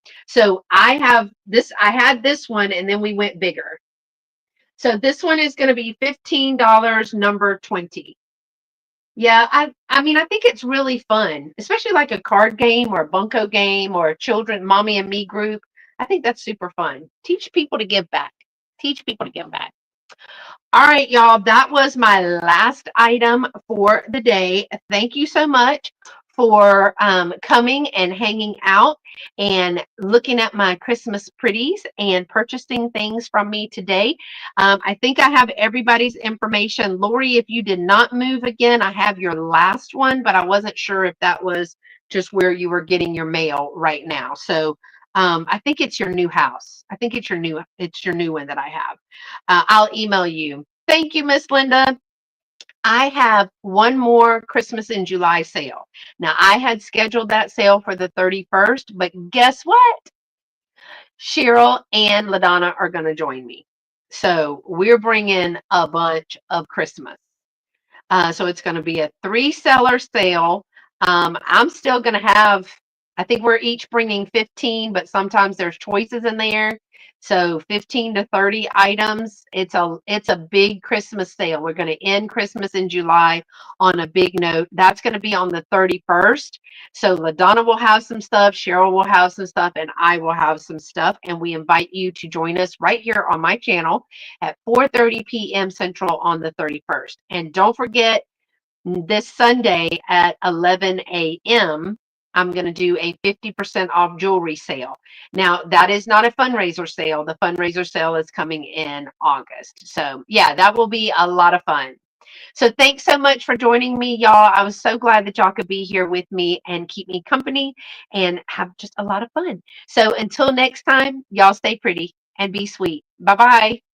I had this one, and then we went bigger. So this one is going to be $15, number 20. Yeah, I mean, I think it's really fun, especially like a card game or a bunco game or a children, mommy and me group. I think that's super fun. Teach people to give back. Teach people to give back. All right, y'all, that was my last item for the day. Thank you so much for coming and hanging out and looking at my Christmas pretties and purchasing things from me today. I think I have everybody's information. Lori, if you did not move again, I have your last one, but I wasn't sure if that was just where you were getting your mail right now. So I think it's your new house. I think it's your new one that I have. I'll email you. Thank you, Miss Linda. I have one more Christmas in July sale. Now, I had scheduled that sale for the 31st, but guess what? Cheryl and LaDonna are going to join me. So we're bringing a bunch of Christmas. So it's going to be a 3-seller sale. I'm still going to have, I think we're each bringing 15, but sometimes there's choices in there. So 15 to 30 items. It's a big Christmas sale. We're going to end Christmas in July on a big note. That's going to be on the 31st. So LaDonna will have some stuff, Cheryl will have some stuff, and I will have some stuff. And we invite you to join us right here on my channel at 4:30 p.m. Central on the 31st. And don't forget, this Sunday at 11 a.m., I'm going to do a 50% off jewelry sale. Now, that is not a fundraiser sale. The fundraiser sale is coming in August. So, yeah, that will be a lot of fun. So, thanks so much for joining me, y'all. I was so glad that y'all could be here with me and keep me company and have just a lot of fun. So, until next time, y'all stay pretty and be sweet. Bye bye.